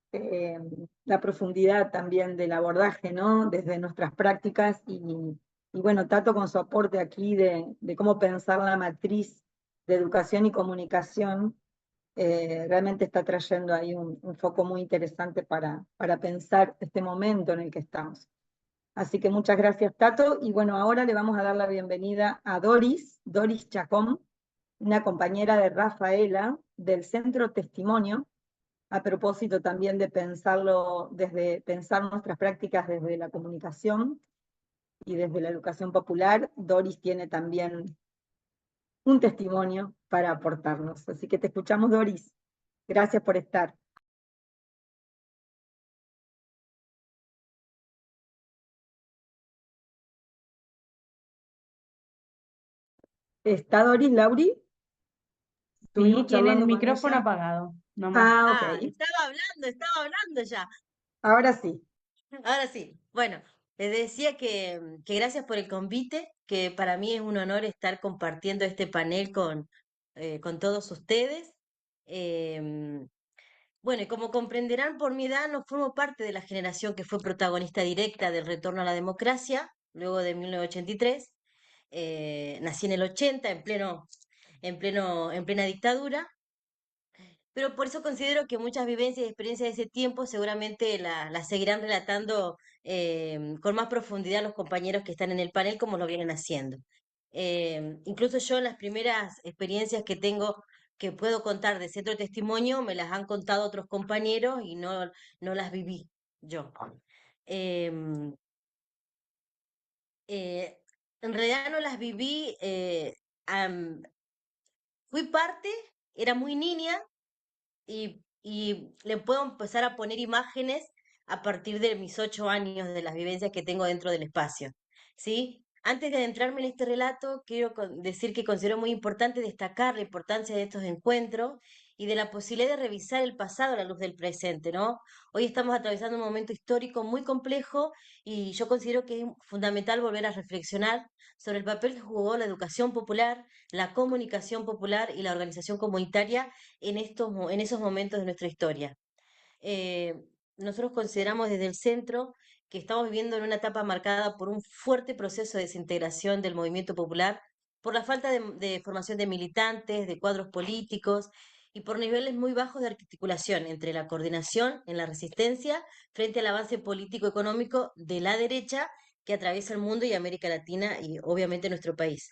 la profundidad también del abordaje, ¿no? Desde nuestras prácticas y bueno, Tato con su aporte aquí de cómo pensar la matriz de educación y comunicación, realmente está trayendo ahí un foco muy interesante para pensar este momento en el que estamos. Así que muchas gracias, Tato, y bueno, ahora le vamos a dar la bienvenida a Doris Chacón, una compañera de Rafaela del Centro Testimonio, a propósito también de pensar nuestras prácticas desde la comunicación y desde la educación popular. Doris tiene también un testimonio para aportarnos. Así que te escuchamos, Doris. Gracias por estar. ¿Está Doris Lauri? Sí, Estuvimos tiene el charlando con micrófono ella. apagado. No Ah, Ah, ok. estaba hablando ya. Ahora sí. Ahora sí. Bueno, les decía que gracias por el convite, que para mí es un honor estar compartiendo este panel con todos ustedes. Em, bueno, y como comprenderán por mi edad, no formo parte de la generación que fue protagonista directa del retorno a la democracia, luego de 1983. Nací en el 80, en plena dictadura. Pero por eso considero que muchas vivencias y experiencias de ese tiempo seguramente las seguirán relatando con más profundidad los compañeros que están en el panel como lo vienen haciendo. Incluso yo las primeras experiencias que tengo, que puedo contar de centro de testimonio, me las han contado otros compañeros y no las viví yo. Em, en realidad no las viví, fui parte, era muy niña y le puedo empezar a poner imágenes a partir de mis 8 años, de las vivencias que tengo dentro del espacio, ¿sí? Antes de adentrarme en este relato, quiero decir que considero muy importante destacar la importancia de estos encuentros y de la posibilidad de revisar el pasado a la luz del presente, ¿no? Hoy estamos atravesando un momento histórico muy complejo y yo considero que es fundamental volver a reflexionar sobre el papel que jugó la educación popular, la comunicación popular y la organización comunitaria en esos momentos de nuestra historia. Eh, Nosotros consideramos desde el centro que estamos viviendo en una etapa marcada por un fuerte proceso de desintegración del movimiento popular, por la falta de formación de militantes, de cuadros políticos y por niveles muy bajos de articulación entre la coordinación en la resistencia frente al avance político-económico de la derecha que atraviesa el mundo y América Latina y obviamente nuestro país.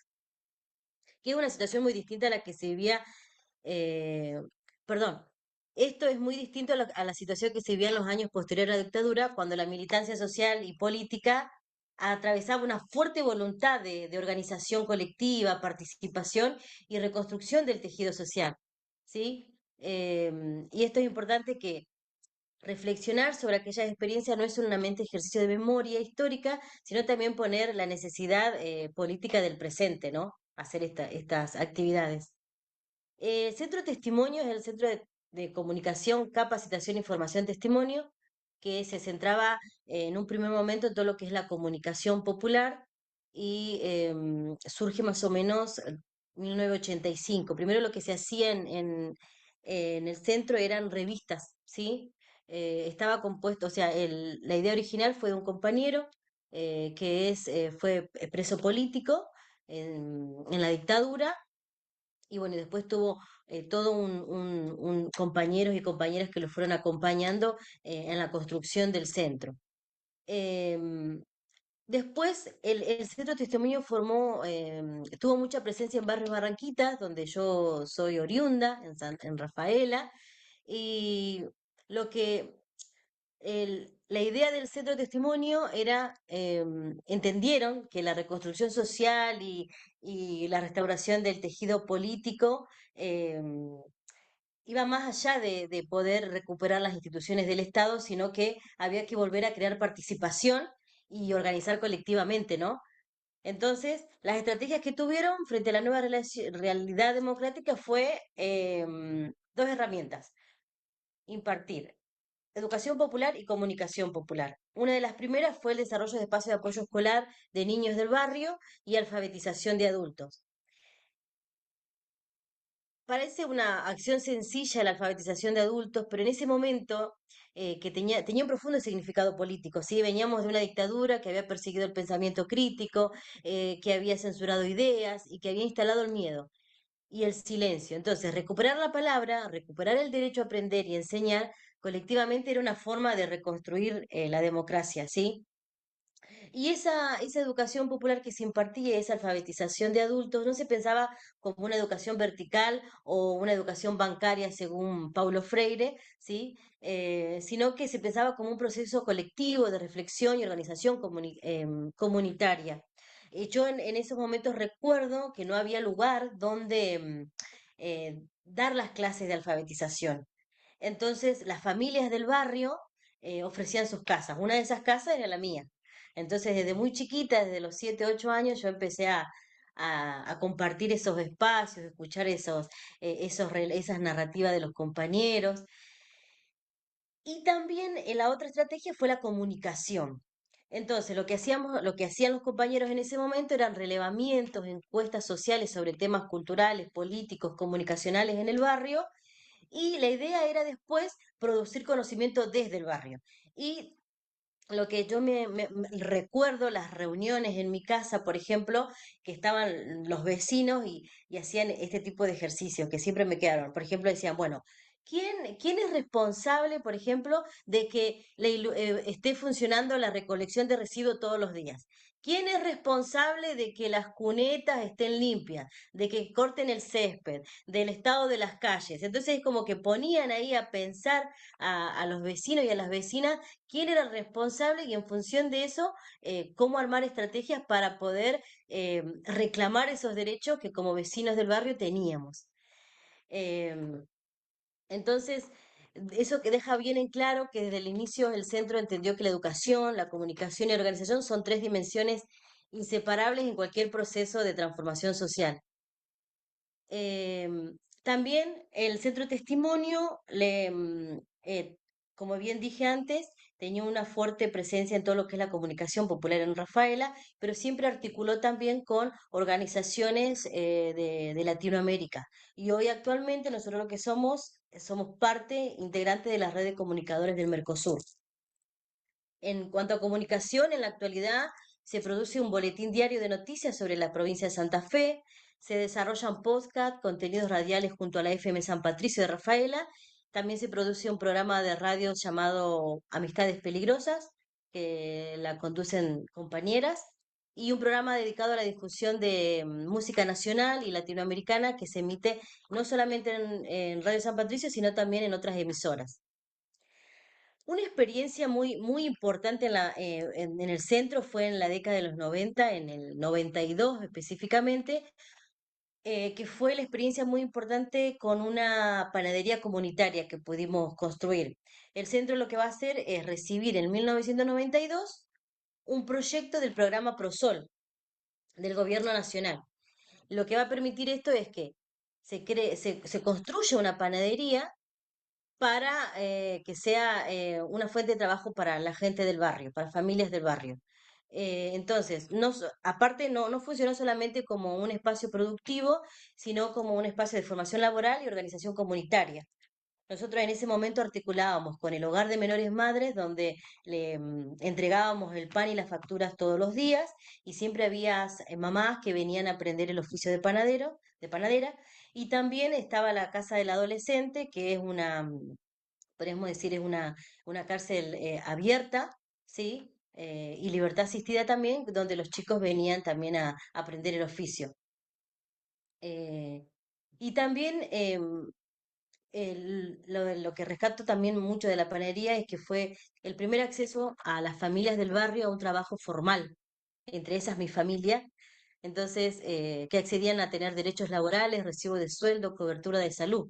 Que es una situación muy distinta a la que se vivía eh, perdón, esto es muy distinto a la situación que se vivía en los años posteriores a la dictadura, cuando la militancia social y política atravesaba una fuerte voluntad de organización colectiva, participación y reconstrucción del tejido social, ¿sí? Y esto es importante que reflexionar sobre aquellas experiencias no es solamente ejercicio de memoria histórica, sino también poner la necesidad política del presente, ¿no? Hacer estas actividades. Centro Testimonio es el centro de comunicación, capacitación, información, testimonio, que se centraba en un primer momento en todo lo que es la comunicación popular y surge más o menos en 1985. Primero lo que se hacía en el centro eran revistas, ¿sí? Estaba compuesto, o sea, la idea original fue de un compañero fue preso político en la dictadura y bueno, y después tuvo todo un compañeros y compañeras que lo fueron acompañando en la construcción del centro. Em, Después, el Centro de Testimonio tuvo mucha presencia en Barrios Barranquitas, donde yo soy oriunda, en Rafaela, y lo que la idea del centro de testimonio era, entendieron que la reconstrucción social y la restauración del tejido político iba más allá de poder recuperar las instituciones del Estado, sino que había que volver a crear participación y organizar colectivamente, ¿no? Entonces, las estrategias que tuvieron frente a la nueva realidad democrática fue dos herramientas: impartir educación popular y comunicación popular. Una de las primeras fue el desarrollo de espacios de apoyo escolar de niños del barrio y alfabetización de adultos. Parece una acción sencilla la alfabetización de adultos, pero en ese momento que tenía un profundo significado político, ¿sí? Veníamos de una dictadura que había perseguido el pensamiento crítico, que había censurado ideas y que había instalado el miedo y el silencio. Entonces, recuperar la palabra, recuperar el derecho a aprender y enseñar colectivamente era una forma de reconstruir la democracia, ¿sí? Y esa educación popular que se impartía, esa alfabetización de adultos, no se pensaba como una educación vertical o una educación bancaria según Paulo Freire, ¿sí? Sino que se pensaba como un proceso colectivo de reflexión y organización comunitaria. Yo en esos momentos recuerdo que no había lugar donde dar las clases de alfabetización. Entonces, las familias del barrio ofrecían sus casas. Una de esas casas era la mía. Entonces, desde muy chiquita, desde los 7, 8 años, yo empecé a compartir esos espacios, escuchar esas narrativas de los compañeros. Y también la otra estrategia fue la comunicación. Entonces, lo que hacían los compañeros en ese momento eran relevamientos, encuestas sociales sobre temas culturales, políticos, comunicacionales en el barrio, y la idea era después producir conocimiento desde el barrio. Y lo que yo me recuerdo, las reuniones en mi casa, por ejemplo, que estaban los vecinos y hacían este tipo de ejercicios que siempre me quedaron. Por ejemplo, decían, bueno, ¿quién es responsable, por ejemplo, de que esté funcionando la recolección de residuos todos los días? ¿Quién es responsable de que las cunetas estén limpias, de que corten el césped, del estado de las calles? Entonces es como que ponían ahí a pensar a los vecinos y a las vecinas quién era el responsable y en función de eso, cómo armar estrategias para poder reclamar esos derechos que como vecinos del barrio teníamos. Em, entonces, eso que deja bien en claro que desde el inicio el centro entendió que la educación, la comunicación y la organización son tres dimensiones inseparables en cualquier proceso de transformación social. También el centro de testimonio, como bien dije antes, tenía una fuerte presencia en todo lo que es la comunicación popular en Rafaela, pero siempre articuló también con organizaciones de Latinoamérica. Y hoy actualmente nosotros lo que somos parte integrante de la red de comunicadores del Mercosur. En cuanto a comunicación, en la actualidad se produce un boletín diario de noticias sobre la provincia de Santa Fe, se desarrollan podcast, contenidos radiales junto a la FM San Patricio de Rafaela, también se produce un programa de radio llamado Amistades Peligrosas, que la conducen compañeras, y un programa dedicado a la difusión de música nacional y latinoamericana que se emite no solamente en Radio San Patricio, sino también en otras emisoras. Una experiencia muy importante en el centro fue en la década de los 90, en el 92 específicamente, que fue la experiencia muy importante con una panadería comunitaria que pudimos construir. El centro lo que va a hacer es recibir en 1992 un proyecto del programa ProSol del Gobierno Nacional. Lo que va a permitir esto es que se construya una panadería para que sea una fuente de trabajo para la gente del barrio, para familias del barrio. Entonces, aparte no funcionó solamente como un espacio productivo, sino como un espacio de formación laboral y organización comunitaria. Nosotros en ese momento articulábamos con el hogar de menores madres, donde le entregábamos el pan y las facturas todos los días, y siempre había mamás que venían a aprender el oficio de panadera, y también estaba la casa del adolescente, que es podríamos decir, es una cárcel abierta, ¿sí? Y libertad asistida también, donde los chicos venían también a aprender el oficio. Eh, y también lo que rescato también mucho de la panadería es que fue el primer acceso a las familias del barrio a un trabajo formal, entre esas mi familia, entonces que accedían a tener derechos laborales, recibo de sueldo, cobertura de salud.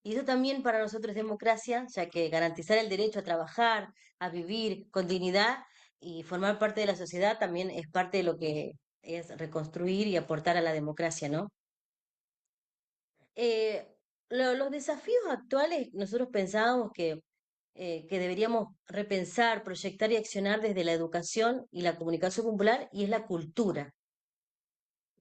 Y eso también para nosotros es democracia, ya que garantizar el derecho a trabajar, a vivir con dignidad y formar parte de la sociedad también es parte de lo que es reconstruir y aportar a la democracia, ¿no? Eh, los desafíos actuales, nosotros pensábamos que deberíamos repensar, proyectar y accionar desde la educación y la comunicación popular, y es la cultura.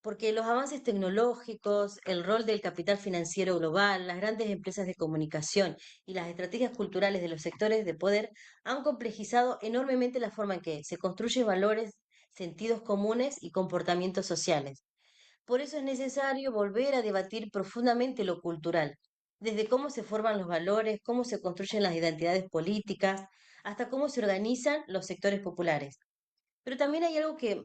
Porque los avances tecnológicos, el rol del capital financiero global, las grandes empresas de comunicación y las estrategias culturales de los sectores de poder han complejizado enormemente la forma en que se construyen valores, sentidos comunes y comportamientos sociales. Por eso es necesario volver a debatir profundamente lo cultural, desde cómo se forman los valores, cómo se construyen las identidades políticas, hasta cómo se organizan los sectores populares. Pero también hay algo que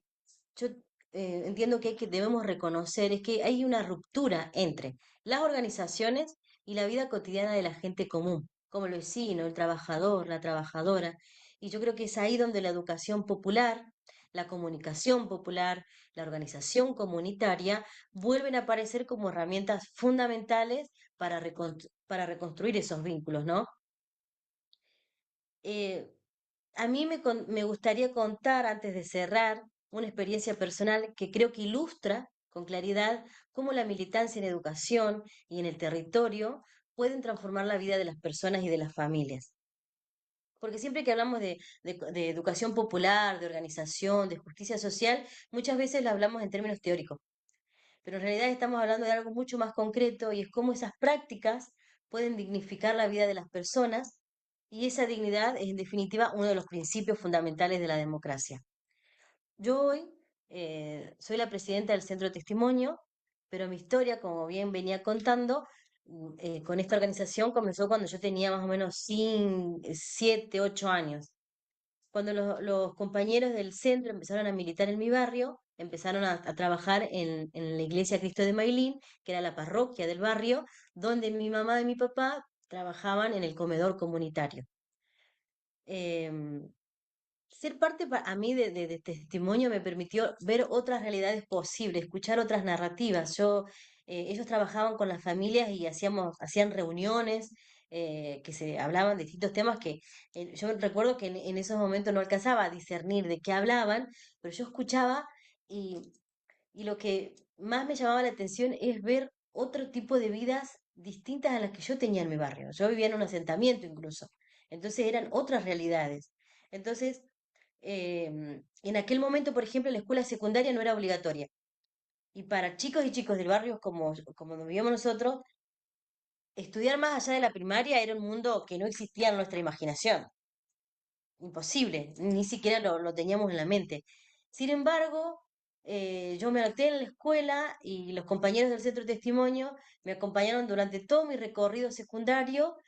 yo entiendo que debemos reconocer, es que hay una ruptura entre las organizaciones y la vida cotidiana de la gente común, como el vecino, el trabajador, la trabajadora. Y yo creo que es ahí donde la educación popular, la comunicación popular, la organización comunitaria vuelven a aparecer como herramientas fundamentales para para reconstruir esos vínculos, ¿no? A mí me gustaría contar, antes de cerrar, una experiencia personal que creo que ilustra con claridad cómo la militancia en educación y en el territorio pueden transformar la vida de las personas y de las familias. Porque siempre que hablamos de educación popular, de organización, de justicia social, muchas veces la hablamos en términos teóricos, pero en realidad estamos hablando de algo mucho más concreto y es cómo esas prácticas pueden dignificar la vida de las personas y esa dignidad es en definitiva uno de los principios fundamentales de la democracia. Yo hoy soy la presidenta del Centro de Testimonio, pero mi historia, como bien venía contando, con esta organización comenzó cuando yo tenía más o menos 7, 8 años. Cuando los compañeros del centro empezaron a militar en mi barrio, empezaron a trabajar en la iglesia Cristo de Mailín, que era la parroquia del barrio, donde mi mamá y mi papá trabajaban en el comedor comunitario. Em, Ser parte a mí de testimonio me permitió ver otras realidades posibles, escuchar otras narrativas. Ellos trabajaban con las familias y hacían reuniones que se hablaban de distintos temas que yo recuerdo que en esos momentos no alcanzaba a discernir de qué hablaban, pero yo escuchaba y lo que más me llamaba la atención es ver otro tipo de vidas distintas a las que yo tenía en mi barrio. Yo vivía en un asentamiento incluso, entonces eran otras realidades. Entonces, en aquel momento, por ejemplo, la escuela secundaria no era obligatoria. Y para chicos y chicos del barrio como nos vivíamos nosotros, estudiar más allá de la primaria era un mundo que no existía en nuestra imaginación. Imposible, ni siquiera lo teníamos en la mente. Sin embargo, yo me anoté en la escuela y los compañeros del centro de testimonio me acompañaron durante todo mi recorrido secundario.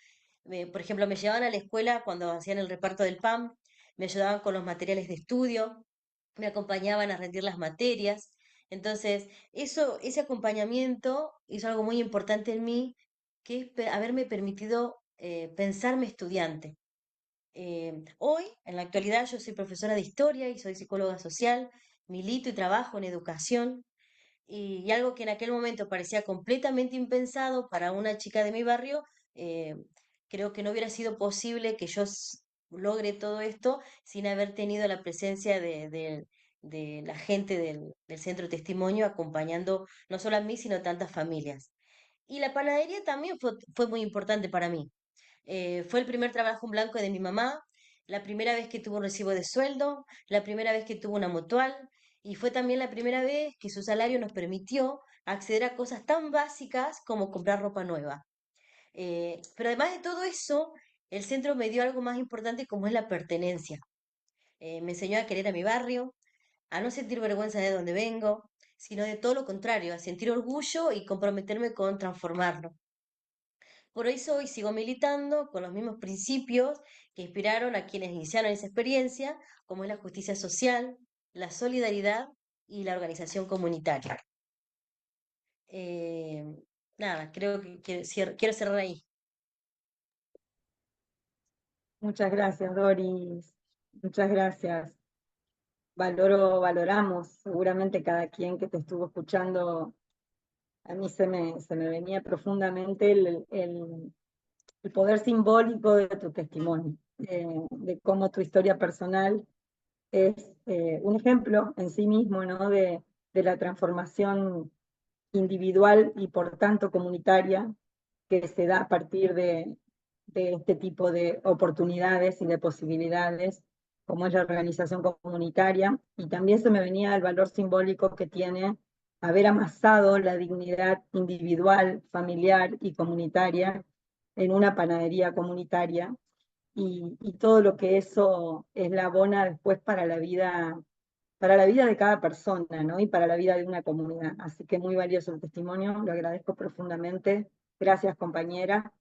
Por ejemplo, me llevaban a la escuela cuando hacían el reparto del PAN, me ayudaban con los materiales de estudio, me acompañaban a rendir las materias. Entonces, ese acompañamiento hizo algo muy importante en mí, que es haberme permitido pensarme estudiante. Hoy, en la actualidad, yo soy profesora de historia y soy psicóloga social, milito y trabajo en educación, y algo que en aquel momento parecía completamente impensado para una chica de mi barrio, eh, creo que no hubiera sido posible que yo logre todo esto sin haber tenido la presencia de la gente del centro de testimonio acompañando no solo a mí, sino a tantas familias. Y la panadería también fue muy importante para mí. Fue el primer trabajo en blanco de mi mamá, la primera vez que tuvo un recibo de sueldo, la primera vez que tuvo una mutual y fue también la primera vez que su salario nos permitió acceder a cosas tan básicas como comprar ropa nueva. Pero además de todo eso, el centro me dio algo más importante como es la pertenencia. Me enseñó a querer a mi barrio, a no sentir vergüenza de donde vengo, sino de todo lo contrario, a sentir orgullo y comprometerme con transformarlo. Por eso hoy sigo militando con los mismos principios que inspiraron a quienes iniciaron esa experiencia, como es la justicia social, la solidaridad y la organización comunitaria. Eh, Nada, creo que quiero cerrar ahí. Muchas gracias, Doris. Muchas gracias. Valoramos seguramente cada quien que te estuvo escuchando. A mí se me venía profundamente el poder simbólico de tu testimonio, de cómo tu historia personal es un ejemplo en sí mismo, ¿no? de la transformación individual y por tanto comunitaria que se da a partir de este tipo de oportunidades y de posibilidades, como es la organización comunitaria. Y también se me venía el valor simbólico que tiene haber amasado la dignidad individual, familiar y comunitaria en una panadería comunitaria y todo lo que eso es la abona después para la vida de cada persona, ¿no? Y para la vida de una comunidad. Así que muy valioso el testimonio, lo agradezco profundamente. Gracias, compañera.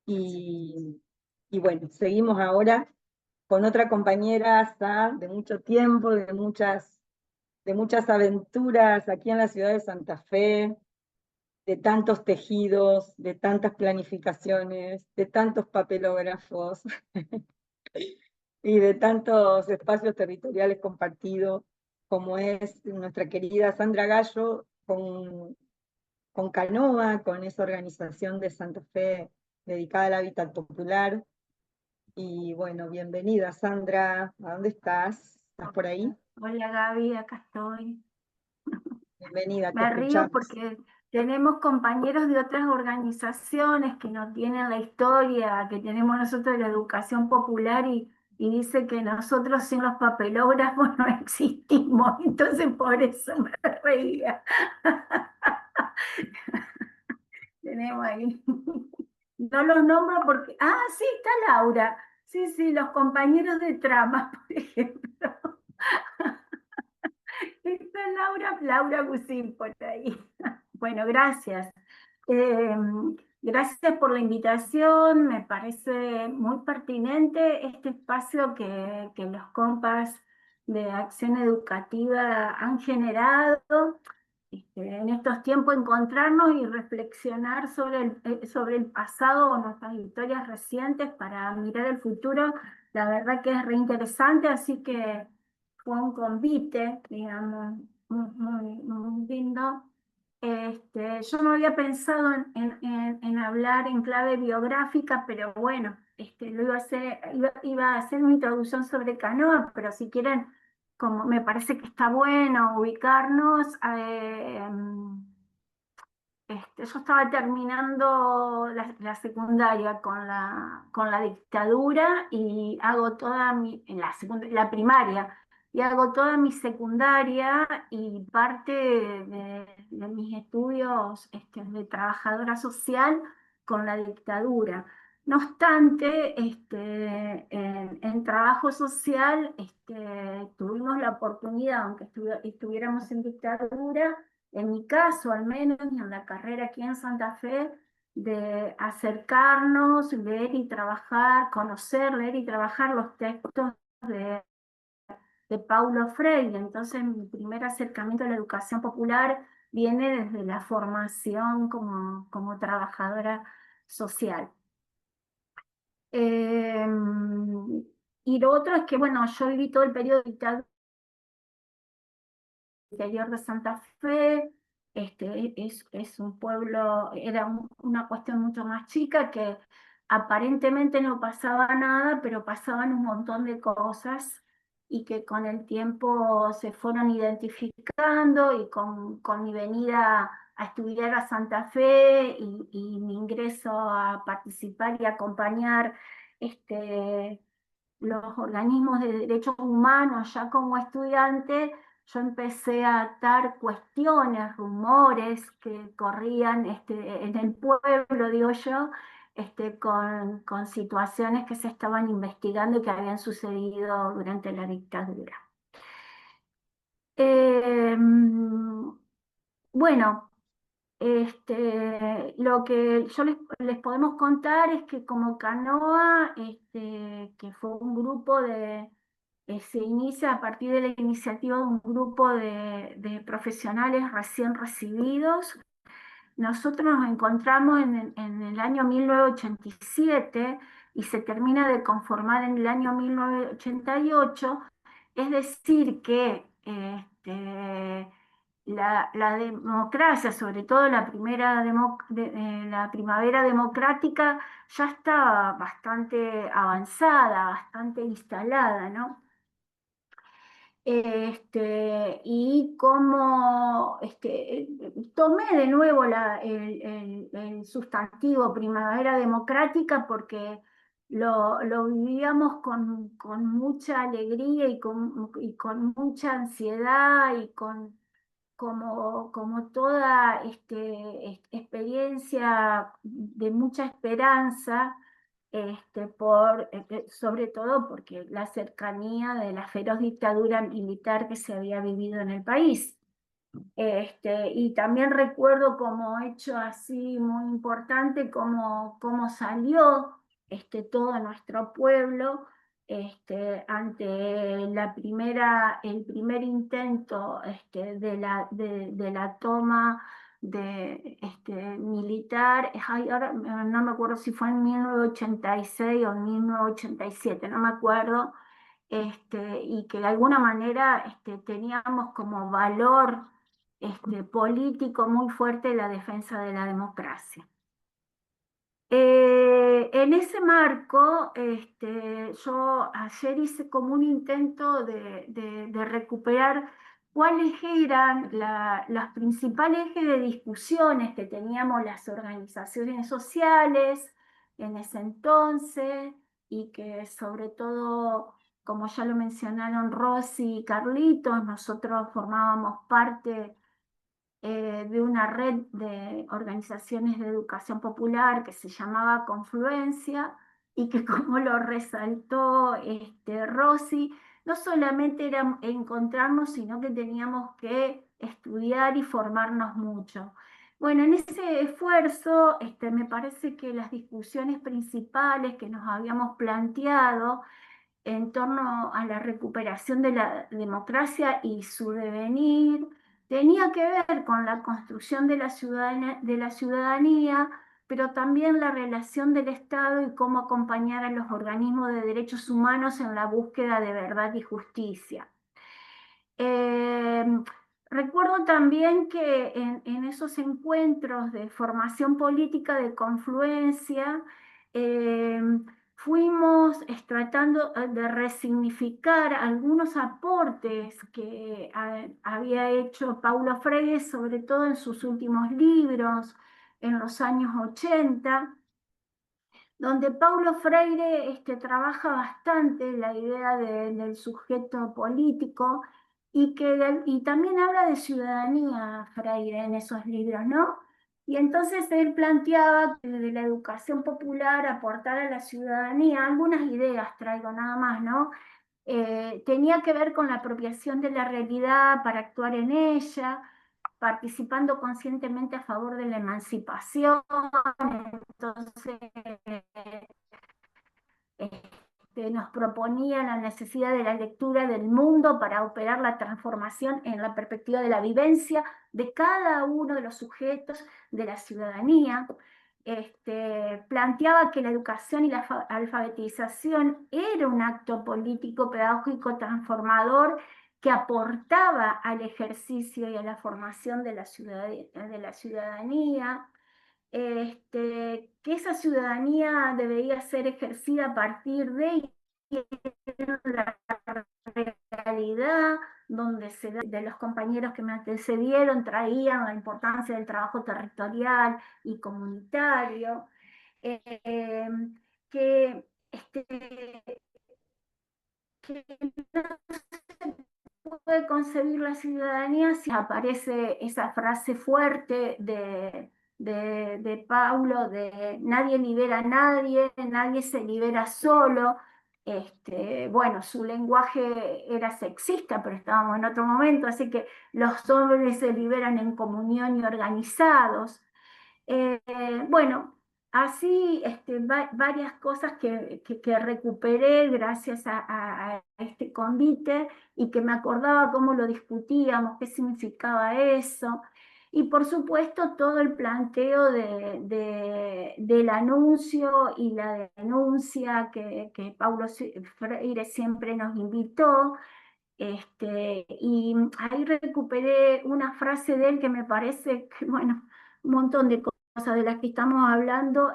Y, y bueno, seguimos ahora con otra compañera de mucho tiempo, de muchas aventuras aquí en la ciudad de Santa Fe, de tantos tejidos, de tantas planificaciones, de tantos papelógrafos y de tantos espacios territoriales compartidos, como es nuestra querida Sandra Gallo con Canoa, con esa organización de Santa Fe dedicada al hábitat popular. Y bueno, bienvenida Sandra, ¿a dónde estás? ¿Estás por ahí? Hola Gaby, acá estoy. Bienvenida, te Me río escuchamos. porque tenemos compañeros de otras organizaciones que no tienen la historia que tenemos nosotros de la educación popular y dice que nosotros sin los papelógrafos no existimos. Entonces por eso me reía. Tenemos ahí. No los nombro porque... Ah, sí, está Laura. Sí, sí, los compañeros de trama, por ejemplo. Está Laura Gusín por ahí. Bueno, gracias. Gracias por la invitación. Me parece muy pertinente este espacio que los compas de Acción Educativa han generado. En estos tiempos encontrarnos y reflexionar sobre el pasado o nuestras historias recientes para mirar el futuro, la verdad que es reinteresante, así que fue un convite, digamos, muy lindo. Yo no había pensado en hablar en clave biográfica, pero bueno, lo iba a hacer una introducción sobre Canoa, pero si quieren, como me parece que está bueno ubicarnos, yo estaba terminando la secundaria con la dictadura y hago la primaria, y hago toda mi secundaria y parte de mis estudios de trabajadora social con la dictadura. No obstante, en trabajo social tuvimos la oportunidad, aunque estuviéramos en dictadura, en mi caso al menos, en la carrera aquí en Santa Fe, de acercarnos, leer y trabajar, conocer, leer y trabajar los textos de Paulo Freire. Entonces mi primer acercamiento a la educación popular viene desde la formación como trabajadora social. Y lo otro es que, bueno, yo viví todo el periodo de dictadura interior de Santa Fe. Es un pueblo, era una cuestión mucho más chica, que aparentemente no pasaba nada, pero pasaban un montón de cosas y que con el tiempo se fueron identificando, y con mi venida a estudiar a Santa Fe y mi ingreso a participar y acompañar los organismos de derechos humanos ya como estudiante, yo empecé a atar cuestiones, rumores que corrían en el pueblo, digo yo, con situaciones que se estaban investigando y que habían sucedido durante la dictadura. Bueno, lo que les podemos contar es que como Canoa, que fue un grupo se inicia a partir de la iniciativa de un grupo de profesionales recién recibidos. Nosotros nos encontramos en el año 1987 y se termina de conformar en el año 1988, es decir que la democracia, sobre todo la la primavera democrática, ya está bastante avanzada, bastante instalada, ¿no? Y como tomé de nuevo el sustantivo primavera democrática porque lo vivíamos con mucha alegría y con mucha ansiedad y como toda experiencia de mucha esperanza, sobre todo porque la cercanía de la feroz dictadura militar que se había vivido en el país. Y también recuerdo como hecho así muy importante cómo salió todo nuestro pueblo ante el primer intento de la toma militar. Ay, ahora no me acuerdo si fue en 1986 o en 1987, no me acuerdo. Y que de alguna manera teníamos como valor político muy fuerte la defensa de la democracia. En ese marco, yo ayer hice como un intento de recuperar cuáles eran los principales ejes de discusiones que teníamos las organizaciones sociales en ese entonces y que sobre todo, como ya lo mencionaron Rosy y Carlitos, nosotros formábamos parte de una red de organizaciones de educación popular que se llamaba Confluencia y que como lo resaltó Rosy, no solamente era encontrarnos, sino que teníamos que estudiar y formarnos mucho. Bueno, en ese esfuerzo me parece que las discusiones principales que nos habíamos planteado en torno a la recuperación de la democracia y su devenir, tenía que ver con la construcción de la ciudadanía, pero también la relación del Estado y cómo acompañar a los organismos de derechos humanos en la búsqueda de verdad y justicia. Recuerdo también que en esos encuentros de formación política de confluencia, fuimos tratando de resignificar algunos aportes que había hecho Paulo Freire, sobre todo en sus últimos libros, en los años 80, donde Paulo Freire trabaja bastante la idea del sujeto político y también habla de ciudadanía Freire en esos libros, ¿no? Y entonces él planteaba que de la educación popular aportar a la ciudadanía, algunas ideas traigo nada más, ¿no? Tenía que ver con la apropiación de la realidad para actuar en ella, participando conscientemente a favor de la emancipación. Entonces, nos proponía la necesidad de la lectura del mundo para operar la transformación en la perspectiva de la vivencia de cada uno de los sujetos de la ciudadanía. Planteaba que la educación y la alfabetización era un acto político, pedagógico, transformador que aportaba al ejercicio y a la formación de la ciudadanía. Que esa ciudadanía debería ser ejercida a partir de la realidad, donde de los compañeros que me antecedieron traían la importancia del trabajo territorial y comunitario, que no se puede concebir la ciudadanía si aparece esa frase fuerte de Paulo, de nadie libera a nadie, nadie se libera solo. Bueno, su lenguaje era sexista, pero estábamos en otro momento, así que los hombres se liberan en comunión y organizados. Bueno, así varias cosas que recuperé gracias a este convite y que me acordaba cómo lo discutíamos, qué significaba eso. Y por supuesto todo el planteo del anuncio y la denuncia que Paulo Freire siempre nos invitó. Y ahí recuperé una frase de él que me parece que, bueno, un montón de cosas de las que estamos hablando,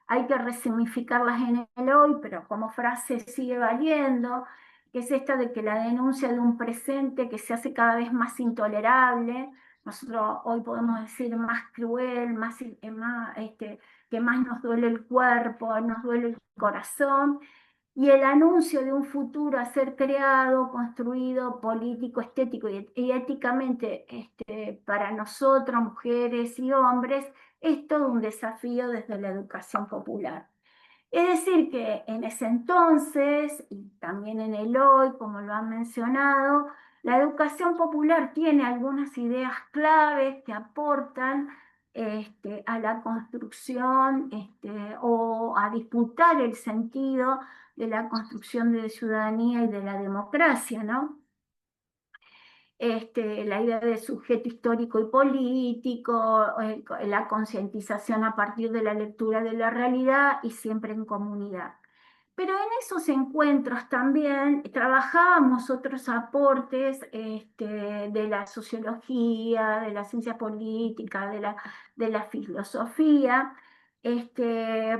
hay que resignificarlas en el hoy, pero como frase sigue valiendo, que es esta de que la denuncia de un presente que se hace cada vez más intolerable, nosotros hoy podemos decir más cruel, que más nos duele el cuerpo, nos duele el corazón, y el anuncio de un futuro a ser creado, construido, político, estético y éticamente para nosotros, mujeres y hombres, es todo un desafío desde la educación popular. Es decir, que en ese entonces, y también en el hoy, como lo han mencionado, la educación popular tiene algunas ideas claves que aportan a la construcción o a disputar el sentido de la construcción de ciudadanía y de la democracia, ¿no? La idea de sujeto histórico y político, la concientización a partir de la lectura de la realidad y siempre en comunidad. Pero en esos encuentros también trabajábamos otros aportes de la sociología, de la ciencia política, de la filosofía,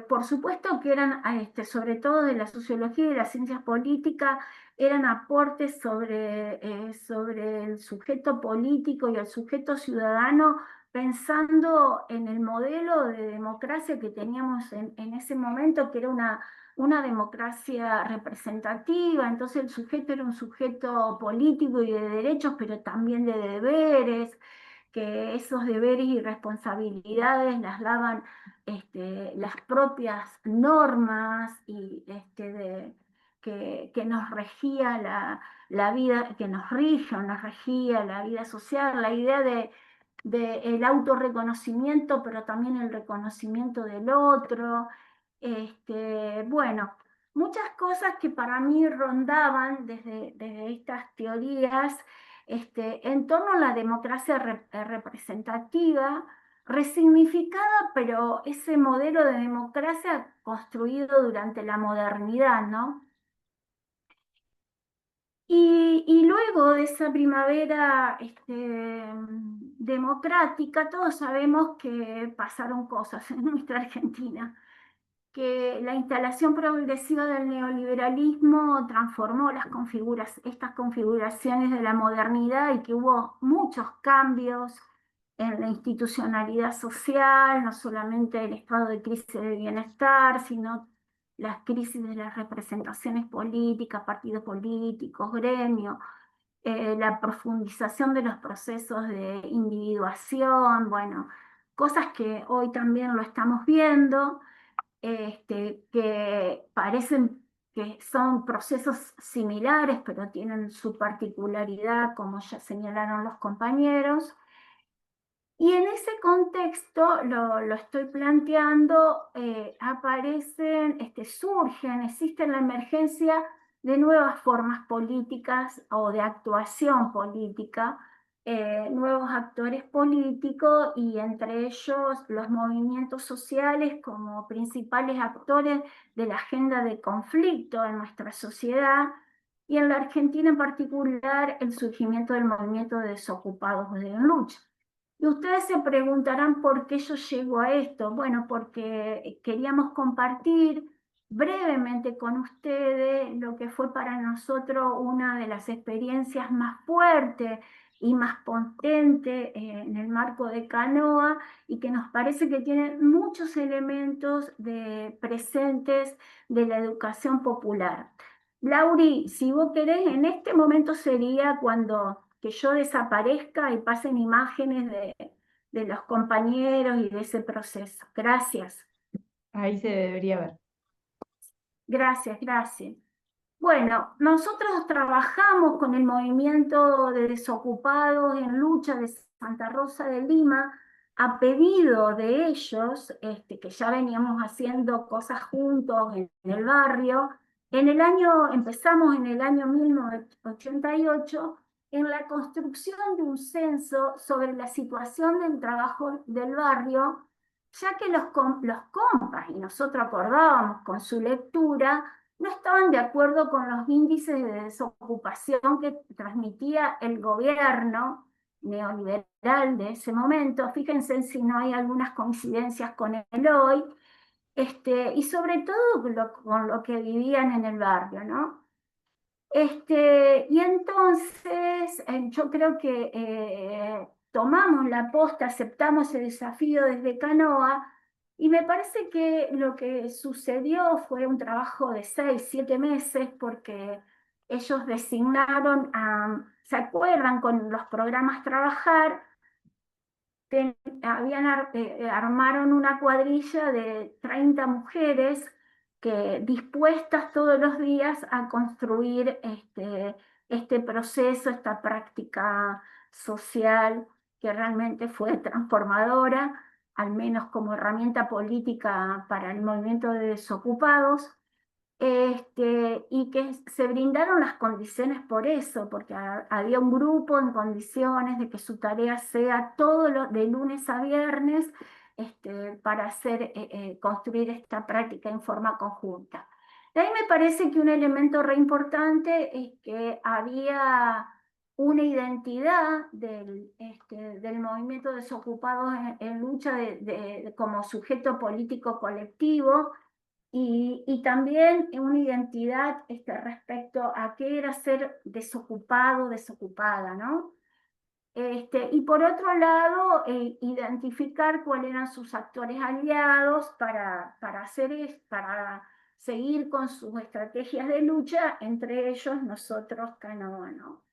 Por supuesto que eran, sobre todo de la sociología y de las ciencias políticas, eran aportes sobre el sujeto político y el sujeto ciudadano, pensando en el modelo de democracia que teníamos en ese momento, que era una democracia representativa. Entonces el sujeto era un sujeto político y de derechos, pero también de deberes, que esos deberes y responsabilidades las daban las propias normas y que nos regía la vida, que nos regía la vida social, la idea de el autorreconocimiento, pero también el reconocimiento del otro. Bueno, muchas cosas que para mí rondaban desde estas teorías en torno a la democracia representativa, resignificada, pero ese modelo de democracia construido durante la modernidad, ¿no? Y luego de esa primavera democrática, todos sabemos que pasaron cosas en nuestra Argentina, que la instalación progresiva del neoliberalismo transformó estas configuraciones de la modernidad y que hubo muchos cambios en la institucionalidad social, no solamente el estado de crisis de bienestar, sino las crisis de las representaciones políticas, partidos políticos, gremios, la profundización de los procesos de individuación, bueno, cosas que hoy también lo estamos viendo, que parecen que son procesos similares, pero tienen su particularidad, como ya señalaron los compañeros. Y en ese contexto, lo estoy planteando, existe la emergencia de nuevas formas políticas o de actuación política, nuevos actores políticos y entre ellos los movimientos sociales como principales actores de la agenda de conflicto en nuestra sociedad y en la Argentina en particular el surgimiento del movimiento de desocupados de lucha. Y ustedes se preguntarán por qué yo llego a esto. Bueno, porque queríamos compartir brevemente con ustedes lo que fue para nosotros una de las experiencias más fuertes y más potentes en el marco de Canoa y que nos parece que tiene muchos elementos presentes de la educación popular. Lauri, si vos querés, en este momento sería cuando que yo desaparezca y pasen imágenes de los compañeros y de ese proceso. Gracias. Ahí se debería ver. Gracias, gracias. Bueno, nosotros trabajamos con el movimiento de desocupados en lucha de Santa Rosa de Lima a pedido de ellos, que ya veníamos haciendo cosas juntos en el barrio. Empezamos en el año 1988 en la construcción de un censo sobre la situación del trabajo del barrio, ya que los compas y nosotros acordábamos con su lectura, no estaban de acuerdo con los índices de desocupación que transmitía el gobierno neoliberal de ese momento. Fíjense si no hay algunas coincidencias con él hoy, y sobre todo con lo que vivían en el barrio, ¿no? Y entonces yo creo que tomamos la posta, aceptamos el desafío desde Canoa, y me parece que lo que sucedió fue un trabajo de 6, 7 meses, porque ellos designaron ¿se acuerdan con los programas Trabajar? Armaron una cuadrilla de 30 mujeres dispuestas todos los días a construir este proceso, esta práctica social que realmente fue transformadora, al menos como herramienta política para el movimiento de desocupados. Y que se brindaron las condiciones por eso, porque había un grupo en condiciones de que su tarea sea de lunes a viernes para construir esta práctica en forma conjunta. De ahí me parece que un elemento re importante es que había una identidad del movimiento Desocupados en lucha como sujeto político colectivo, y también una identidad respecto a qué era ser desocupado, desocupada, ¿no? Y por otro lado, identificar cuáles eran sus actores aliados para seguir con sus estrategias de lucha, entre ellos nosotros, Canoa, ¿no?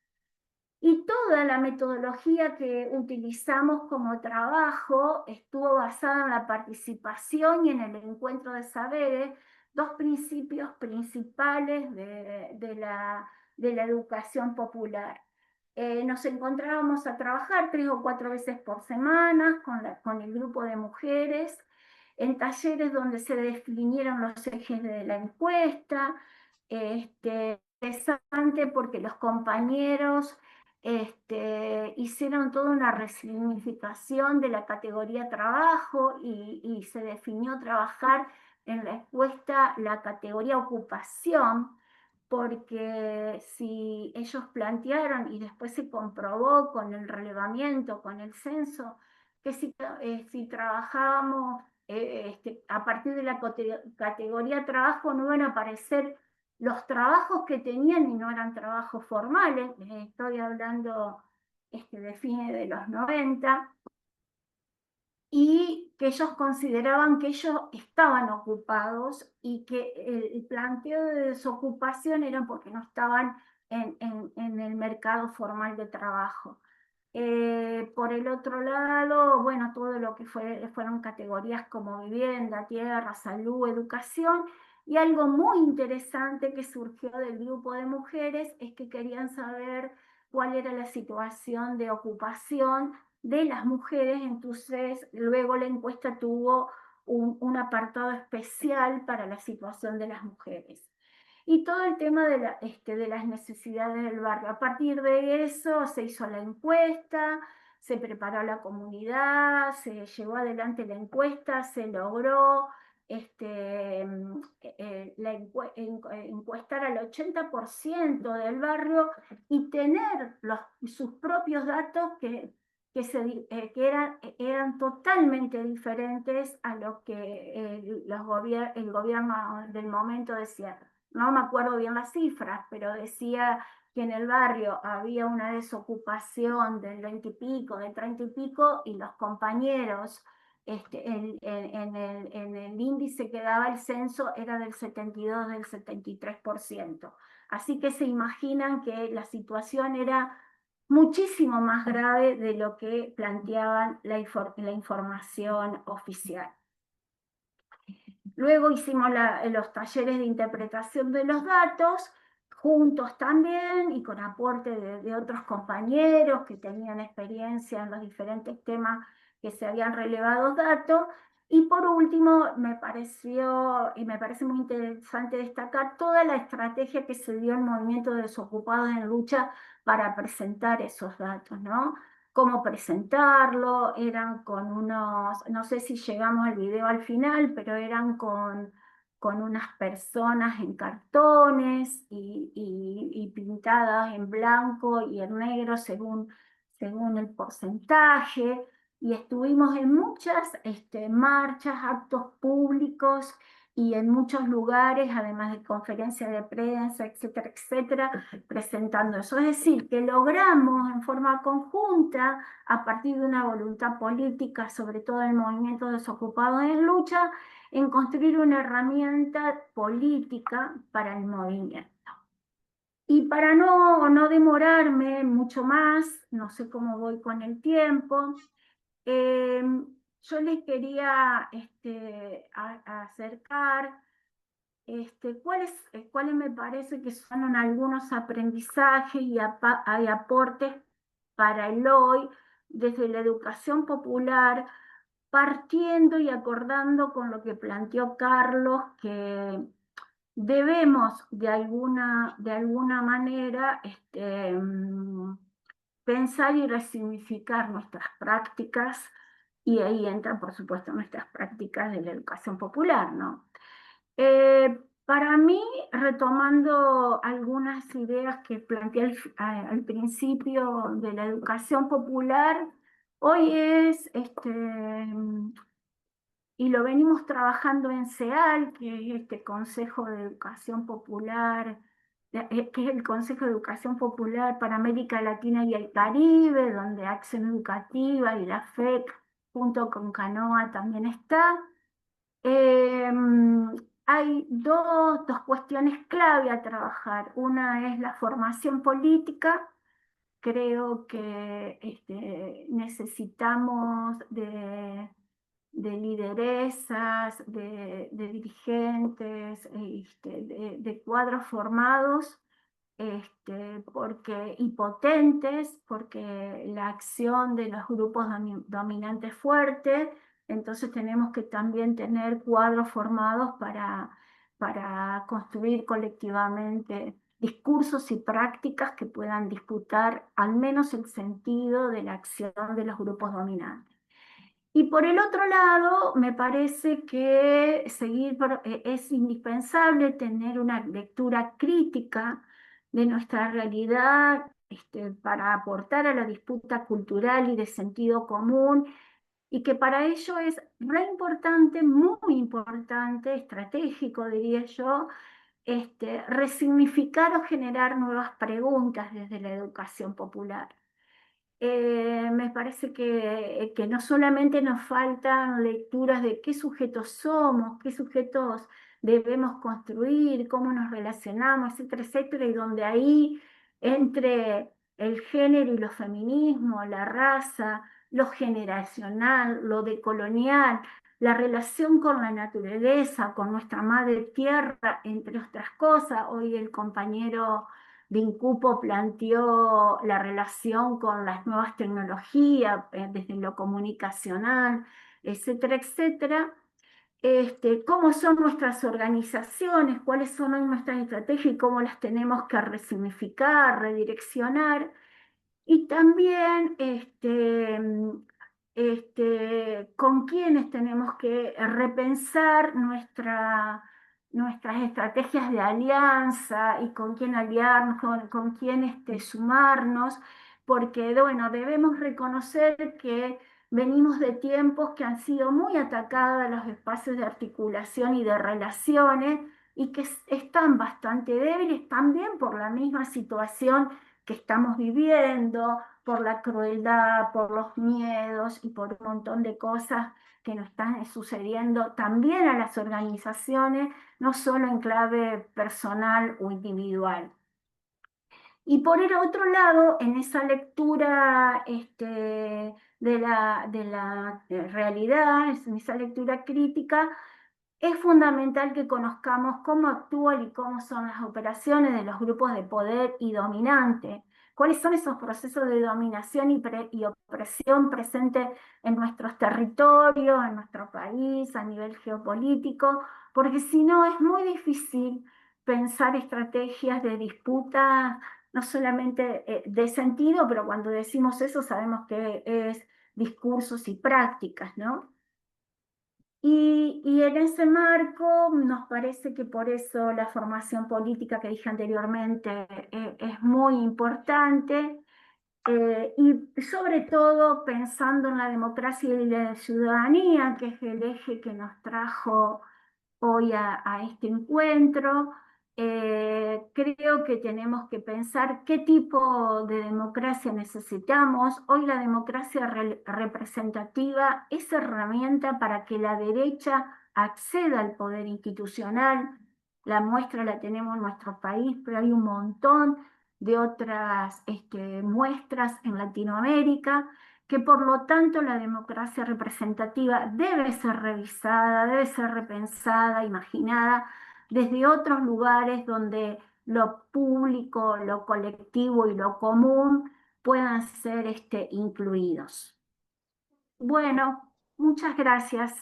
Y toda la metodología que utilizamos como trabajo estuvo basada en la participación y en el encuentro de saberes, dos principios principales de la educación popular. Nos encontrábamos a trabajar 3 o 4 veces por semana con el grupo de mujeres, en talleres donde se definieron los ejes de la encuesta. Interesante porque los compañeros hicieron toda una resignificación de la categoría trabajo y se definió trabajar en la encuesta la categoría ocupación, porque si ellos plantearon y después se comprobó con el relevamiento, con el censo, que si trabajábamos a partir de la categoría trabajo no iban a aparecer los trabajos que tenían y no eran trabajos formales. Estoy hablando de fines de los 90, y que ellos consideraban que ellos estaban ocupados y que el planteo de desocupación era porque no estaban en el mercado formal de trabajo. Por el otro lado, bueno, todo lo que fueron categorías como vivienda, tierra, salud, educación, y algo muy interesante que surgió del grupo de mujeres es que querían saber cuál era la situación de ocupación de las mujeres. Entonces luego la encuesta tuvo un apartado especial para la situación de las mujeres. Y todo el tema de las necesidades del barrio. A partir de eso se hizo la encuesta, se preparó la comunidad, se llevó adelante la encuesta, se logró encuestar al 80% del barrio y tener sus propios datos que eran totalmente diferentes a lo que el gobierno del momento decía. No me acuerdo bien las cifras, pero decía que en el barrio había una desocupación del 20 y pico, del 30 y pico, y los compañeros, en el índice que daba el censo era del 72, del 73%. Así que se imaginan que la situación era muchísimo más grave de lo que planteaban la información oficial. Luego hicimos los talleres de interpretación de los datos, juntos también, y con aporte de otros compañeros que tenían experiencia en los diferentes temas que se habían relevado datos. Y por último, me parece muy interesante destacar toda la estrategia que se dio el movimiento de desocupados en lucha para presentar esos datos, ¿no? Cómo presentarlo, eran con unos, no sé si llegamos al video al final, pero eran con unas personas en cartones y pintadas en blanco y en negro según el porcentaje, y estuvimos en muchas marchas, actos públicos y en muchos lugares, además de conferencias de prensa, etcétera, etcétera, presentando eso. Es decir, que logramos en forma conjunta, a partir de una voluntad política, sobre todo el movimiento Desocupados en Lucha, en construir una herramienta política para el movimiento. Y para no demorarme mucho más, no sé cómo voy con el tiempo, yo les quería acercar cuáles me parece que son algunos aprendizajes y aportes para el hoy desde la educación popular, partiendo y acordando con lo que planteó Carlos, que debemos de alguna manera pensar y resignificar nuestras prácticas, y ahí entran, por supuesto, nuestras prácticas de la educación popular, ¿no? Para mí, retomando algunas ideas que planteé al principio de la educación popular, hoy es, y lo venimos trabajando en CEAL, que es este Consejo de Educación Popular, que es el Consejo de Educación Popular para América Latina y el Caribe, donde Acción Educativa y la FEC, junto con Canoa, también está. Hay dos cuestiones clave a trabajar. Una es la formación política. Creo que necesitamos de lideresas, de dirigentes, de cuadros formados y potentes, porque la acción de los grupos dominantes es fuerte, entonces tenemos que también tener cuadros formados para construir colectivamente discursos y prácticas que puedan disputar al menos el sentido de la acción de los grupos dominantes. Y por el otro lado, me parece que es indispensable tener una lectura crítica de nuestra realidad para aportar a la disputa cultural y de sentido común, y que para ello es re importante, muy importante, estratégico, diría yo, resignificar o generar nuevas preguntas desde la educación popular. Me parece que no solamente nos faltan lecturas de qué sujetos somos, qué sujetos debemos construir, cómo nos relacionamos, etcétera, etcétera, y donde ahí entre el género y los feminismos, la raza, lo generacional, lo decolonial, la relación con la naturaleza, con nuestra madre tierra, entre otras cosas. Hoy el compañero Vincupo planteó la relación con las nuevas tecnologías, desde lo comunicacional, etcétera, etcétera. Cómo son nuestras organizaciones, cuáles son nuestras estrategias y cómo las tenemos que resignificar, redireccionar. Y también con quiénes tenemos que repensar nuestras estrategias de alianza y con quién aliarnos, con quién sumarnos, porque bueno, debemos reconocer que venimos de tiempos que han sido muy atacados los espacios de articulación y de relaciones, y que están bastante débiles también por la misma situación que estamos viviendo, por la crueldad, por los miedos y por un montón de cosas que nos están sucediendo también a las organizaciones, no solo en clave personal o individual. Y por el otro lado, en esa lectura de la realidad, en esa lectura crítica, es fundamental que conozcamos cómo actúan y cómo son las operaciones de los grupos de poder y dominante, cuáles son esos procesos de dominación y opresión presentes en nuestros territorios, en nuestro país, a nivel geopolítico, porque si no es muy difícil pensar estrategias de disputa, no solamente de sentido, pero cuando decimos eso sabemos que es discursos y prácticas, ¿no? Y en ese marco nos parece que por eso la formación política que dije anteriormente es muy importante, y sobre todo pensando en la democracia y la ciudadanía, que es el eje que nos trajo hoy a este encuentro. Creo que tenemos que pensar qué tipo de democracia necesitamos. Hoy la democracia representativa es herramienta para que la derecha acceda al poder institucional. La muestra la tenemos en nuestro país, pero hay un montón de otras muestras en Latinoamérica, que por lo tanto la democracia representativa debe ser revisada, debe ser repensada, imaginada desde otros lugares donde lo público, lo colectivo y lo común puedan ser incluidos. Bueno, muchas gracias.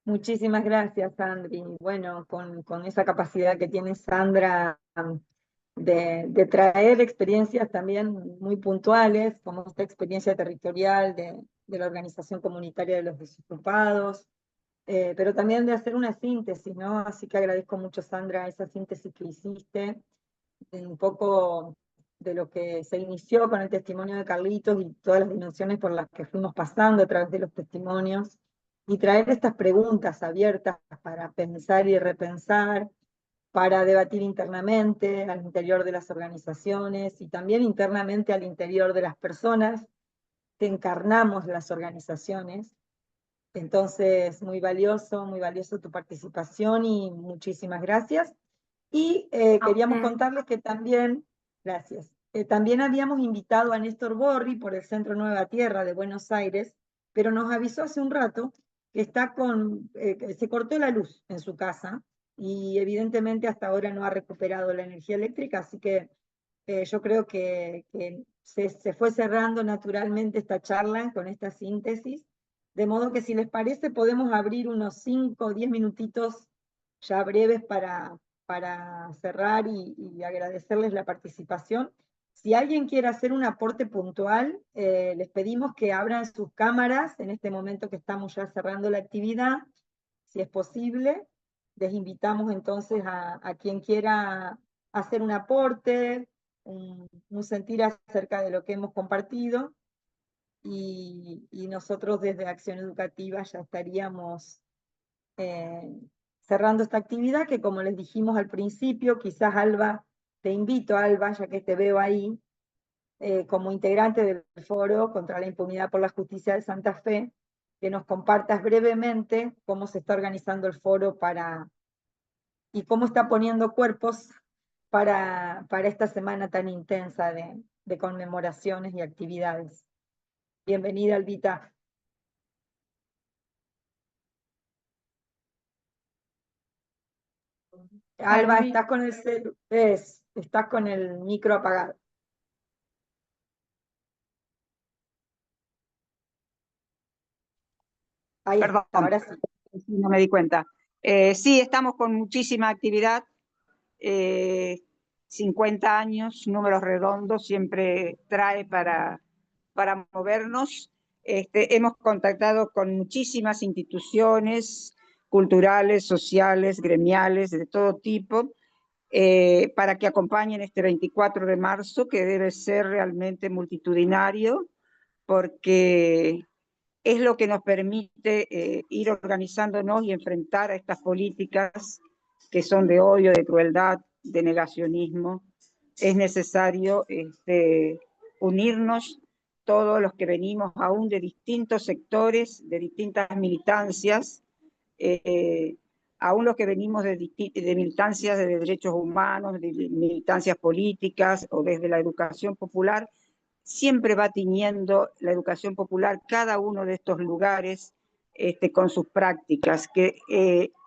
Muchísimas gracias, Sandri. Bueno, con esa capacidad que tiene Sandra de traer experiencias también muy puntuales, como esta experiencia territorial de la organización comunitaria de los desocupados, pero también de hacer una síntesis, ¿no? Así que agradezco mucho, Sandra, esa síntesis que hiciste, un poco de lo que se inició con el testimonio de Carlitos y todas las dimensiones por las que fuimos pasando a través de los testimonios, y traer estas preguntas abiertas para pensar y repensar, para debatir internamente al interior de las organizaciones y también internamente al interior de las personas que encarnamos las organizaciones. Entonces, muy valioso tu participación y muchísimas gracias. Y queríamos contarles que también, gracias, también habíamos invitado a Néstor Borri por el Centro Nueva Tierra de Buenos Aires, pero nos avisó hace un rato que que se cortó la luz en su casa y evidentemente hasta ahora no ha recuperado la energía eléctrica, así que yo creo que se fue cerrando naturalmente esta charla con esta síntesis, de modo que si les parece podemos abrir unos 5 o 10 minutitos ya breves para cerrar y agradecerles la participación. Si alguien quiere hacer un aporte puntual, les pedimos que abran sus cámaras en este momento que estamos ya cerrando la actividad, si es posible. Les invitamos entonces a quien quiera hacer un aporte, un sentir acerca de lo que hemos compartido, y nosotros desde Acción Educativa ya estaríamos cerrando esta actividad que, como les dijimos al principio, quizás Alba, te invito Alba, ya que te veo ahí, como integrante del Foro contra la Impunidad por la Justicia de Santa Fe, que nos compartas brevemente cómo se está organizando el foro y cómo está poniendo cuerpos para esta semana tan intensa de conmemoraciones y actividades. Bienvenida, Albita. Alba, estás con estás con el micro apagado. Ahí Perdón, está, ahora sí. no me di cuenta. Sí, estamos con muchísima actividad. 50 años, números redondos, siempre trae para movernos. Hemos contactado con muchísimas instituciones culturales, sociales, gremiales, de todo tipo, para que acompañen este 24 de marzo, que debe ser realmente multitudinario, porque es lo que nos permite ir organizándonos y enfrentar a estas políticas que son de odio, de crueldad, de negacionismo. Es necesario unirnos todos los que venimos aún de distintos sectores, de distintas militancias, aún los que venimos de militancias de derechos humanos, de militancias políticas o desde la educación popular. Siempre va tiñendo la educación popular cada uno de estos lugares con sus prácticas, que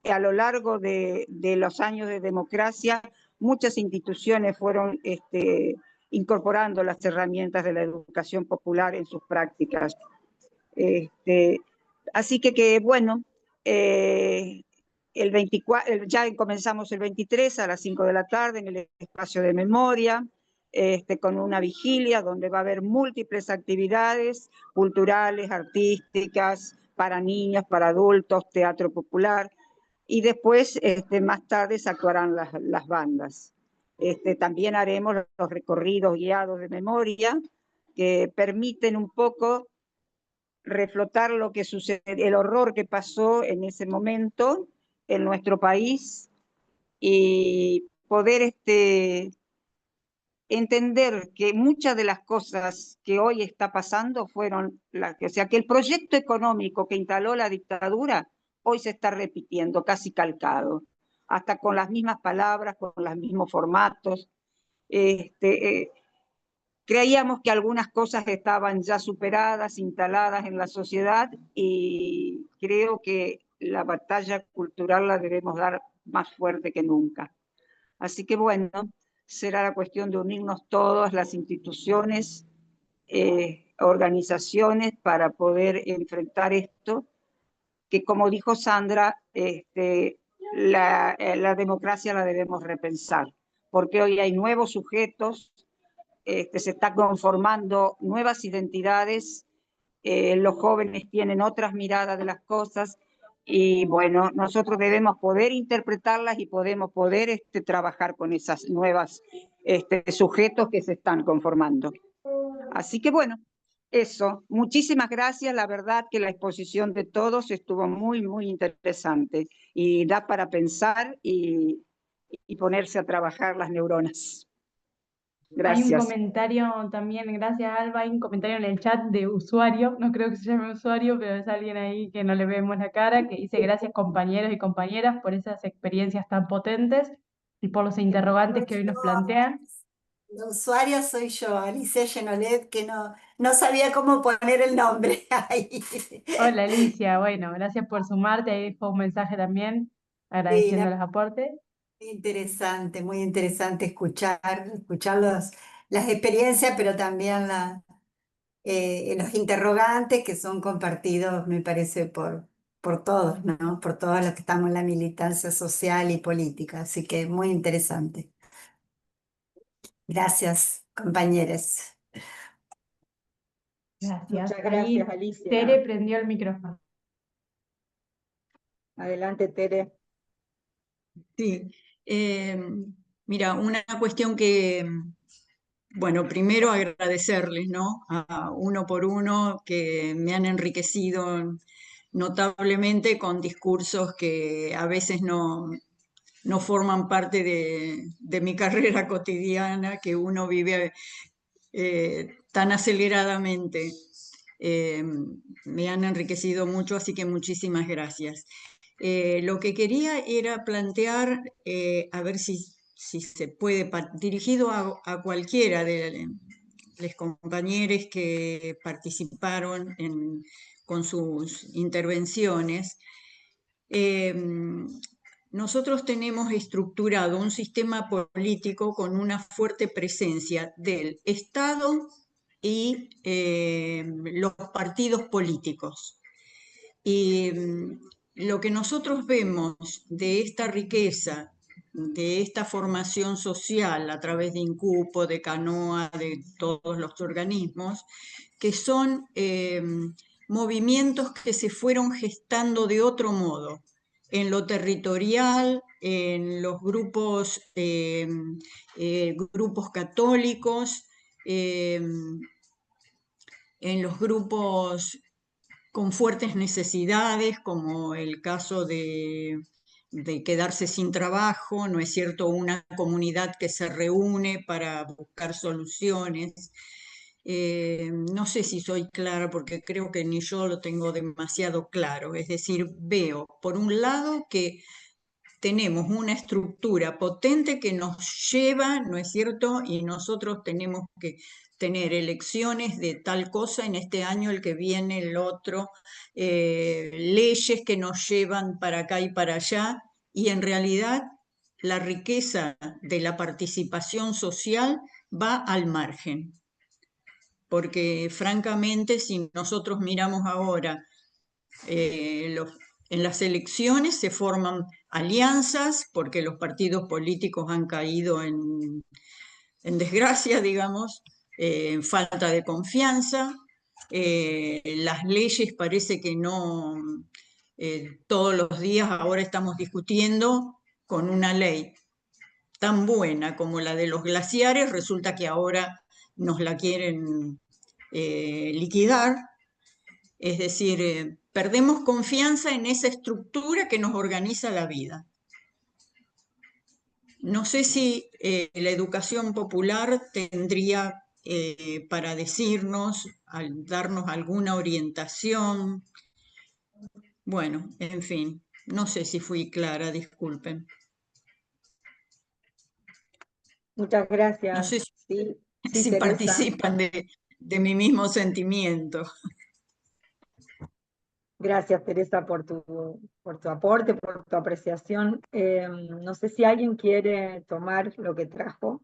a lo largo de los años de democracia muchas instituciones fueron incorporando las herramientas de la educación popular en sus prácticas. Así que bueno, el 24, ya comenzamos el 23 a las 5 de la tarde en el espacio de memoria, con una vigilia donde va a haber múltiples actividades culturales, artísticas, para niños, para adultos, teatro popular, y después más tarde se actuarán las bandas. También haremos los recorridos guiados de memoria que permiten un poco reflotar lo que sucede, el horror que pasó en ese momento en nuestro país, y poder entender que muchas de las cosas que hoy está pasando fueron las que, o sea, que el proyecto económico que instaló la dictadura hoy se está repitiendo, casi calcado, hasta con las mismas palabras, con los mismos formatos. Creíamos que algunas cosas estaban ya superadas, instaladas en la sociedad, y creo que la batalla cultural la debemos dar más fuerte que nunca. Así que bueno, será la cuestión de unirnos todas las instituciones, organizaciones, para poder enfrentar esto, que como dijo Sandra, la democracia la debemos repensar, porque hoy hay nuevos sujetos, se está conformando nuevas identidades, los jóvenes tienen otras miradas de las cosas, Y bueno, nosotros debemos poder interpretarlas y podemos poder trabajar con esas nuevas sujetos que se están conformando. Así que bueno, eso. Muchísimas gracias. La verdad que la exposición de todos estuvo muy, muy interesante y da para pensar y ponerse a trabajar las neuronas. Hay un Gracias. comentario también, gracias Alba, hay un comentario en el chat de usuario, no creo que se llame usuario, pero es alguien ahí que no le vemos la cara, que dice gracias compañeros y compañeras por esas experiencias tan potentes y por los interrogantes que hoy nos plantean. La usuaria soy yo, Alicia Genolet, que no sabía cómo poner el nombre ahí. Hola Alicia, bueno, gracias por sumarte, ahí fue un mensaje también Sí, agradeciendo los aportes. muy interesante escuchar las experiencias, pero también los interrogantes que son compartidos, me parece, por todos, ¿no? Por todos los que estamos en la militancia social y política. Así que muy interesante. Gracias, compañeros. Gracias. Muchas Ahí gracias, Alicia. Tere prendió el micrófono. Adelante, Tere. Sí, mira, una cuestión que, bueno, primero agradecerles, ¿no? A uno por uno que me han enriquecido notablemente con discursos que a veces no forman parte de mi carrera cotidiana, que uno vive tan aceleradamente. Me han enriquecido mucho, así que muchísimas gracias. Lo que quería era plantear, a ver si se puede, dirigido a cualquiera de los compañeros que participaron con sus intervenciones. Nosotros tenemos estructurado un sistema político con una fuerte presencia del Estado y los partidos políticos. Y lo que nosotros vemos de esta riqueza, de esta formación social a través de INCUPO, de CANOA, de todos los organismos, que son movimientos que se fueron gestando de otro modo, en lo territorial, en los grupos, grupos católicos, en los grupos con fuertes necesidades, como el caso de quedarse sin trabajo, ¿no es cierto? Una comunidad que se reúne para buscar soluciones. No sé si soy clara porque creo que ni yo lo tengo demasiado claro. Es decir, veo por un lado que tenemos una estructura potente que nos lleva, ¿no es cierto? Y nosotros tenemos que tener elecciones de tal cosa en este año, el que viene, el otro, leyes que nos llevan para acá y para allá, y en realidad la riqueza de la participación social va al margen. Porque francamente, si nosotros miramos ahora en las elecciones se forman alianzas porque los partidos políticos han caído en desgracia, digamos, en falta de confianza. Las leyes parece que no, todos los días ahora estamos discutiendo con una ley tan buena como la de los glaciares, resulta que ahora nos la quieren liquidar. Es decir, perdemos confianza en esa estructura que nos organiza la vida. No sé si la educación popular tendría para decirnos, darnos alguna orientación. Bueno, en fin, no sé si fui clara, disculpen. Muchas gracias. No sé si Teresa. participan de mi mismo sentimiento. Gracias, Teresa, por tu aporte, por tu apreciación. No sé si alguien quiere tomar lo que trajo.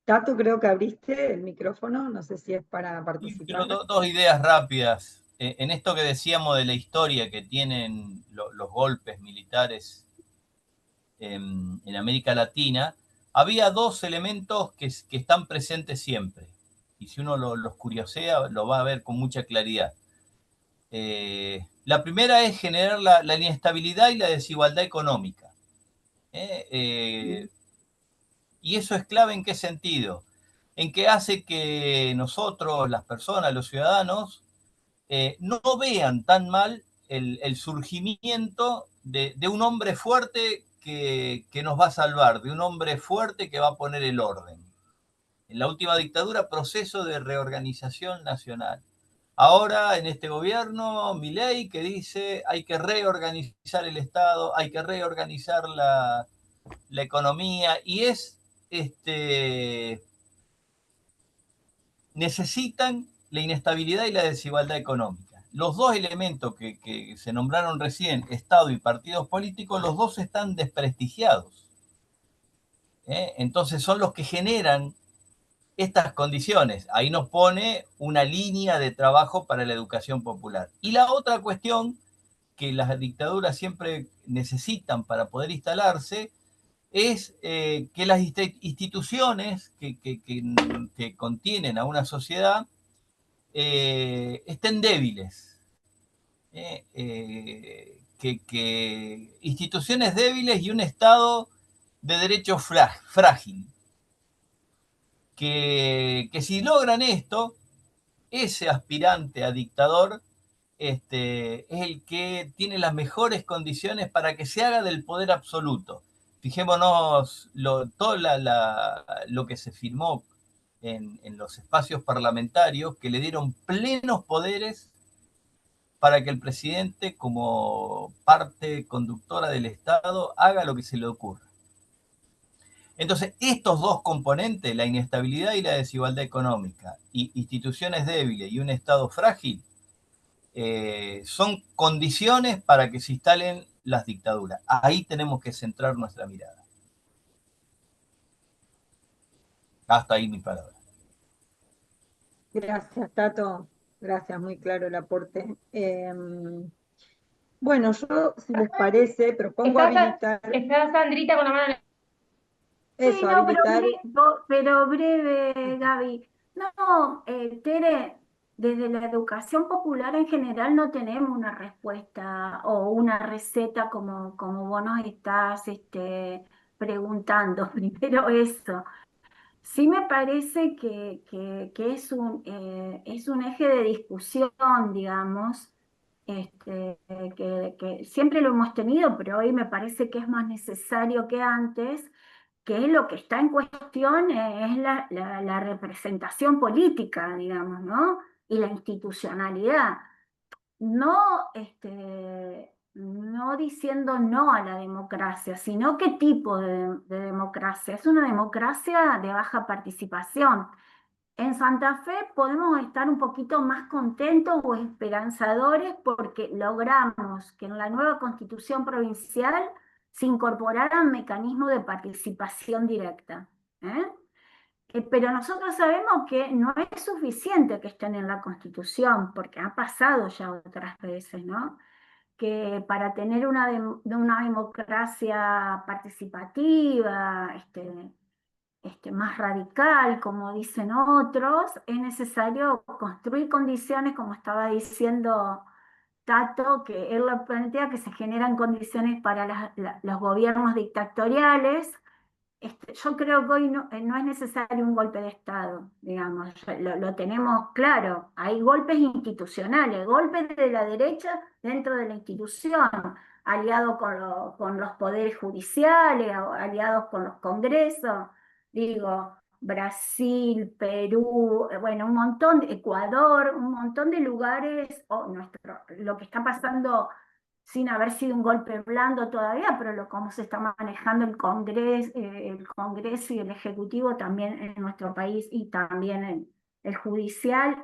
Tato, creo que abriste el micrófono, no sé si es para participar. Dos ideas rápidas. En esto que decíamos de la historia que tienen los golpes militares en América Latina, había dos elementos que están presentes siempre. Y si uno los curiosea, lo va a ver con mucha claridad. La primera es generar la inestabilidad y la desigualdad económica. Y eso es clave ¿en qué sentido? En que hace que nosotros, las personas, los ciudadanos, no vean tan mal el surgimiento de un hombre fuerte que nos va a salvar, de un hombre fuerte que va a poner el orden. En la última dictadura, proceso de reorganización nacional. Ahora, en este gobierno, Milei, que dice hay que reorganizar el Estado, hay que reorganizar la economía, y necesitan la inestabilidad y la desigualdad económica. Los dos elementos que se nombraron recién, Estado y partidos políticos, los dos están desprestigiados. Entonces son los que generan estas condiciones. Ahí nos pone una línea de trabajo para la educación popular. Y la otra cuestión que las dictaduras siempre necesitan para poder instalarse es que las instituciones que contienen a una sociedad estén débiles. Que instituciones débiles y un Estado de derecho frágil. Que si logran esto, ese aspirante a dictador es el que tiene las mejores condiciones para que se haga del poder absoluto. Fijémonos todo lo que se firmó en los espacios parlamentarios, que le dieron plenos poderes para que el presidente, como parte conductora del Estado, haga lo que se le ocurra. Entonces, estos dos componentes, la inestabilidad y la desigualdad económica, y instituciones débiles y un Estado frágil, son condiciones para que se instalen las dictaduras. Ahí tenemos que centrar nuestra mirada. Hasta ahí mi palabra. Gracias, Tato. Gracias, muy claro el aporte. Bueno, yo, si les parece, propongo habilitar... Está Sandrita con la mano en eso, Sí, no, habilitar... pero breve, Gaby. No, Tere, desde la educación popular en general no tenemos una respuesta o una receta como vos nos estás preguntando. Primero eso. Sí me parece que es un eje de discusión, digamos, que siempre lo hemos tenido, pero hoy me parece que es más necesario que antes, que lo que está en cuestión es la representación política, digamos, ¿no? Y la institucionalidad. No, no diciendo no a la democracia, sino qué tipo de democracia. Es una democracia de baja participación. En Santa Fe podemos estar un poquito más contentos o esperanzadores porque logramos que en la nueva constitución provincial se incorporaran mecanismos de participación directa. Pero nosotros sabemos que no es suficiente que estén en la Constitución, porque ha pasado ya otras veces, ¿no? Que para tener una democracia participativa, más radical, como dicen otros, es necesario construir condiciones, como estaba diciendo Tato, que él lo plantea, que se generan condiciones para los gobiernos dictatoriales. Yo creo que hoy no es necesario un golpe de Estado, digamos, lo tenemos claro. Hay golpes institucionales, golpes de la derecha dentro de la institución, aliados con los poderes judiciales, aliados con los congresos, digo, Brasil, Perú, bueno, un montón, Ecuador, un montón de lugares, lo que está pasando sin haber sido un golpe blando todavía, pero cómo se está manejando el Congreso y el Ejecutivo también en nuestro país y también el judicial,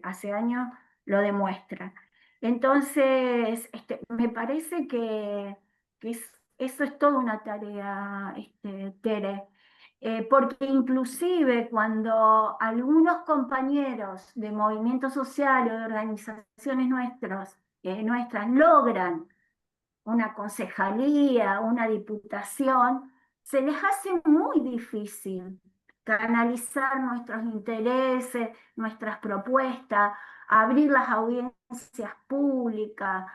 hace años lo demuestra. Entonces, me parece que eso es toda una tarea, Tere. Porque inclusive cuando algunos compañeros de movimientos sociales o de organizaciones nuestras logran una concejalía, una diputación, se les hace muy difícil canalizar nuestros intereses, nuestras propuestas, abrir las audiencias públicas.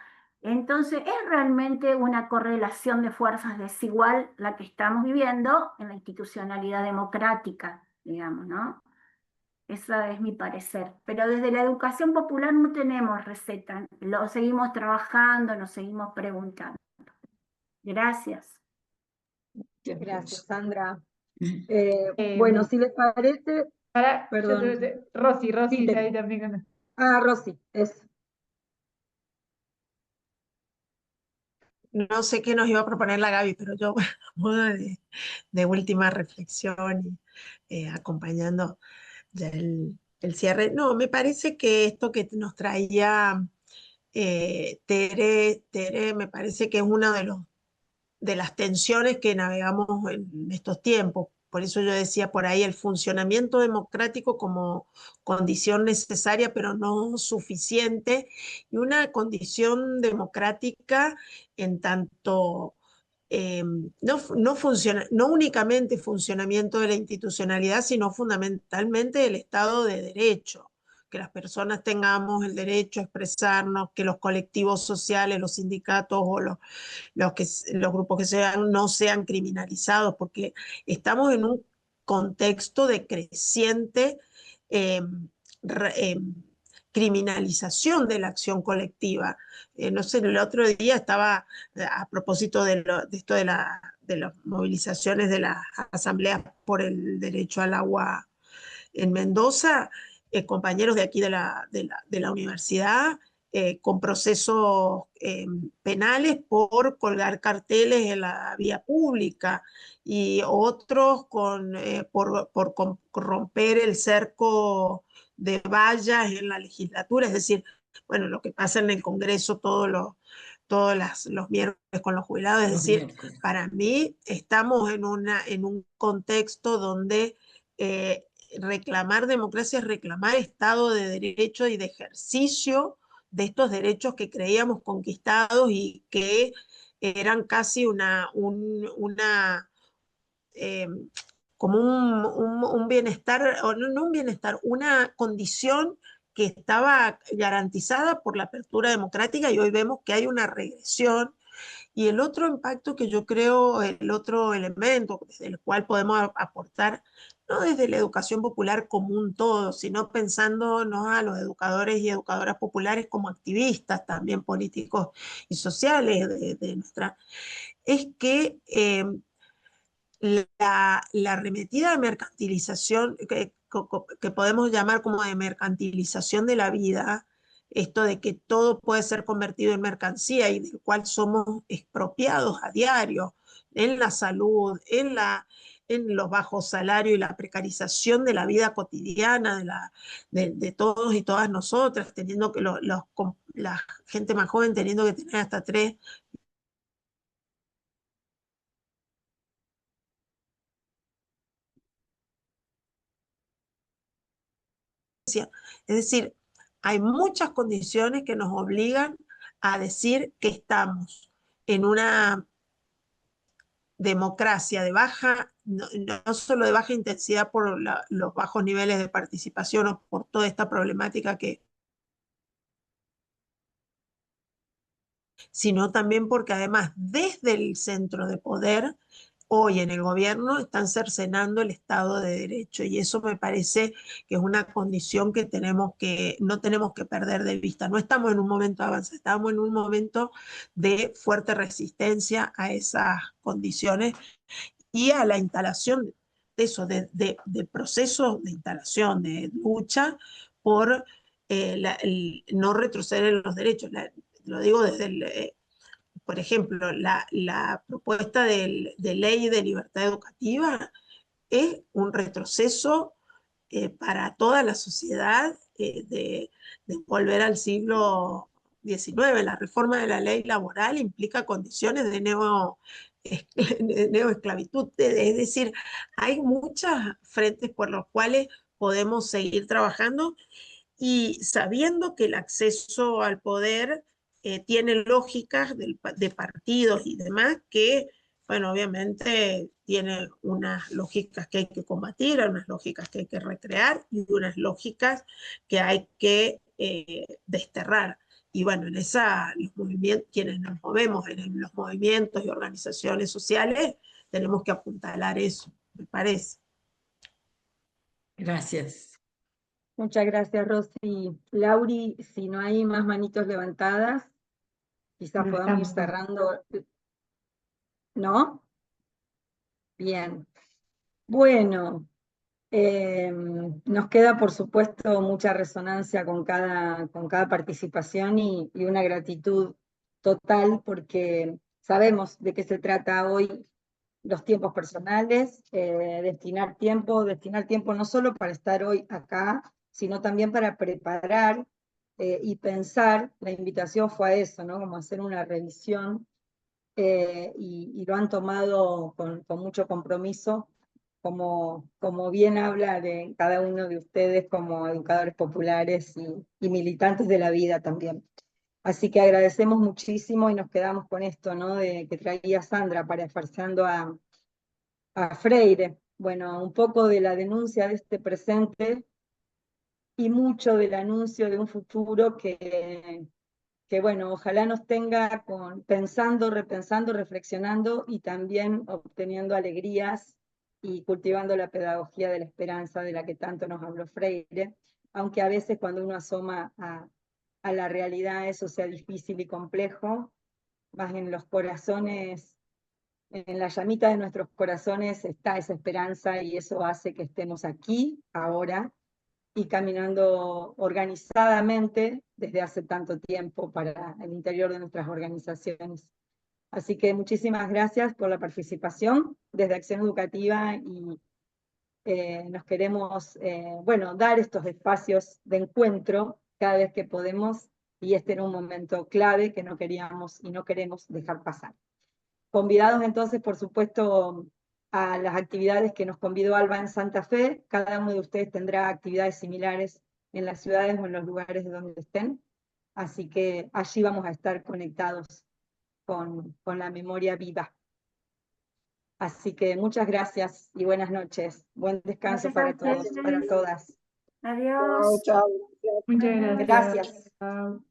Entonces, es realmente una correlación de fuerzas desigual la que estamos viviendo en la institucionalidad democrática, digamos, ¿no? Ese es mi parecer. Pero desde la educación popular no tenemos receta. Lo seguimos trabajando, nos seguimos preguntando. Gracias. Gracias, Sandra. Eh, Bueno, si les parece, Ahora, perdón. Rosy Sí, está ahí también con Rosy, es. No sé qué nos iba a proponer la Gaby, pero yo, a modo de última reflexión y acompañando ya el cierre, no, me parece que esto que nos traía Tere, me parece que es una de las tensiones que navegamos en estos tiempos. Por eso yo decía por ahí el funcionamiento democrático como condición necesaria, pero no suficiente, y una condición democrática en tanto no únicamente funcionamiento de la institucionalidad, sino fundamentalmente del Estado de Derecho, que las personas tengamos el derecho a expresarnos, que los colectivos sociales, los sindicatos o los grupos que sean no sean criminalizados, porque estamos en un contexto de creciente eh, re, eh, criminalización de la acción colectiva. No sé, el otro día estaba, a propósito de esto de las movilizaciones de las asambleas por el derecho al agua en Mendoza, compañeros de aquí de la universidad con procesos penales por colgar carteles en la vía pública y otros por romper el cerco de vallas en la legislatura. Es decir, bueno, lo que pasa en el Congreso los miércoles con los jubilados. Es decir, para mí estamos en un contexto donde reclamar democracia es reclamar Estado de Derecho y de ejercicio de estos derechos que creíamos conquistados y que eran casi eh, como un bienestar, o no un bienestar, una condición que estaba garantizada por la apertura democrática, y hoy vemos que hay una regresión. Y el otro impacto que yo creo, el otro elemento desde el cual podemos aportar, no desde la educación popular como un todo, sino pensándonos a los educadores y educadoras populares como activistas también políticos y sociales de nuestra, es que la arremetida de mercantilización, que podemos llamar como de mercantilización de la vida, esto de que todo puede ser convertido en mercancía y del cual somos expropiados a diario, en la salud, en los bajos salarios y la precarización de la vida cotidiana de todos y todas nosotras, teniendo que la gente más joven teniendo que tener hasta 3. Es decir, hay muchas condiciones que nos obligan a decir que estamos en una democracia de baja, no solo de baja intensidad por los bajos niveles de participación o por toda esta problemática sino también porque además desde el centro de poder, hoy en el gobierno, están cercenando el Estado de Derecho, y eso me parece que es una condición que no tenemos que perder de vista. No estamos en un momento de avance, estamos en un momento de fuerte resistencia a esas condiciones y a la instalación de eso, de procesos de instalación, de lucha por no retroceder en los derechos. Lo digo desde por ejemplo, la propuesta de ley de libertad educativa es un retroceso para toda la sociedad de volver al siglo XIX. La reforma de la ley laboral implica condiciones de neoesclavitud. Es decir, hay muchos frentes por los cuales podemos seguir trabajando, y sabiendo que el acceso al poder tiene lógicas de partidos y demás que bueno, obviamente tiene unas lógicas que hay que combatir, unas lógicas que hay que recrear y unas lógicas que hay que desterrar. Y bueno, en esa, los movimientos, quienes nos movemos en los movimientos y organizaciones sociales, tenemos que apuntalar eso, me parece. Gracias. Muchas gracias, Rosy. Lauri, si no hay más manitos levantadas, quizás No podamos ir estamos. cerrando. ¿No? Bien. Bueno, nos queda, por supuesto, mucha resonancia con cada participación y una gratitud total, porque sabemos de qué se trata hoy los tiempos personales, destinar tiempo no solo para estar hoy acá, sino también para preparar y pensar. La invitación fue a eso, ¿no? Como hacer una revisión, y lo han tomado con mucho compromiso, como bien habla de cada uno de ustedes como educadores populares y militantes de la vida también. Así que agradecemos muchísimo y nos quedamos con esto, ¿no? Que traía Sandra, parafraseando a Freire. Bueno, un poco de la denuncia de este presente y mucho del anuncio de un futuro que bueno, ojalá nos tenga pensando, repensando, reflexionando y también obteniendo alegrías y cultivando la pedagogía de la esperanza de la que tanto nos habló Freire, aunque a veces cuando uno asoma a la realidad eso sea difícil y complejo, más en los corazones, en la llamita de nuestros corazones está esa esperanza y eso hace que estemos aquí, ahora, y caminando organizadamente desde hace tanto tiempo para el interior de nuestras organizaciones. Así que muchísimas gracias por la participación desde Acción Educativa y nos queremos, bueno, dar estos espacios de encuentro cada vez que podemos y este era un momento clave que no queríamos y no queremos dejar pasar. Convidados entonces, por supuesto, a las actividades que nos convidó Alba en Santa Fe. Cada uno de ustedes tendrá actividades similares en las ciudades o en los lugares de donde estén. Así que allí vamos a estar conectados con la memoria viva. Así que muchas gracias y buenas noches. Buen descanso para todos, para todas. Adiós. Chao. Muchas Adiós. gracias. Gracias. Chao.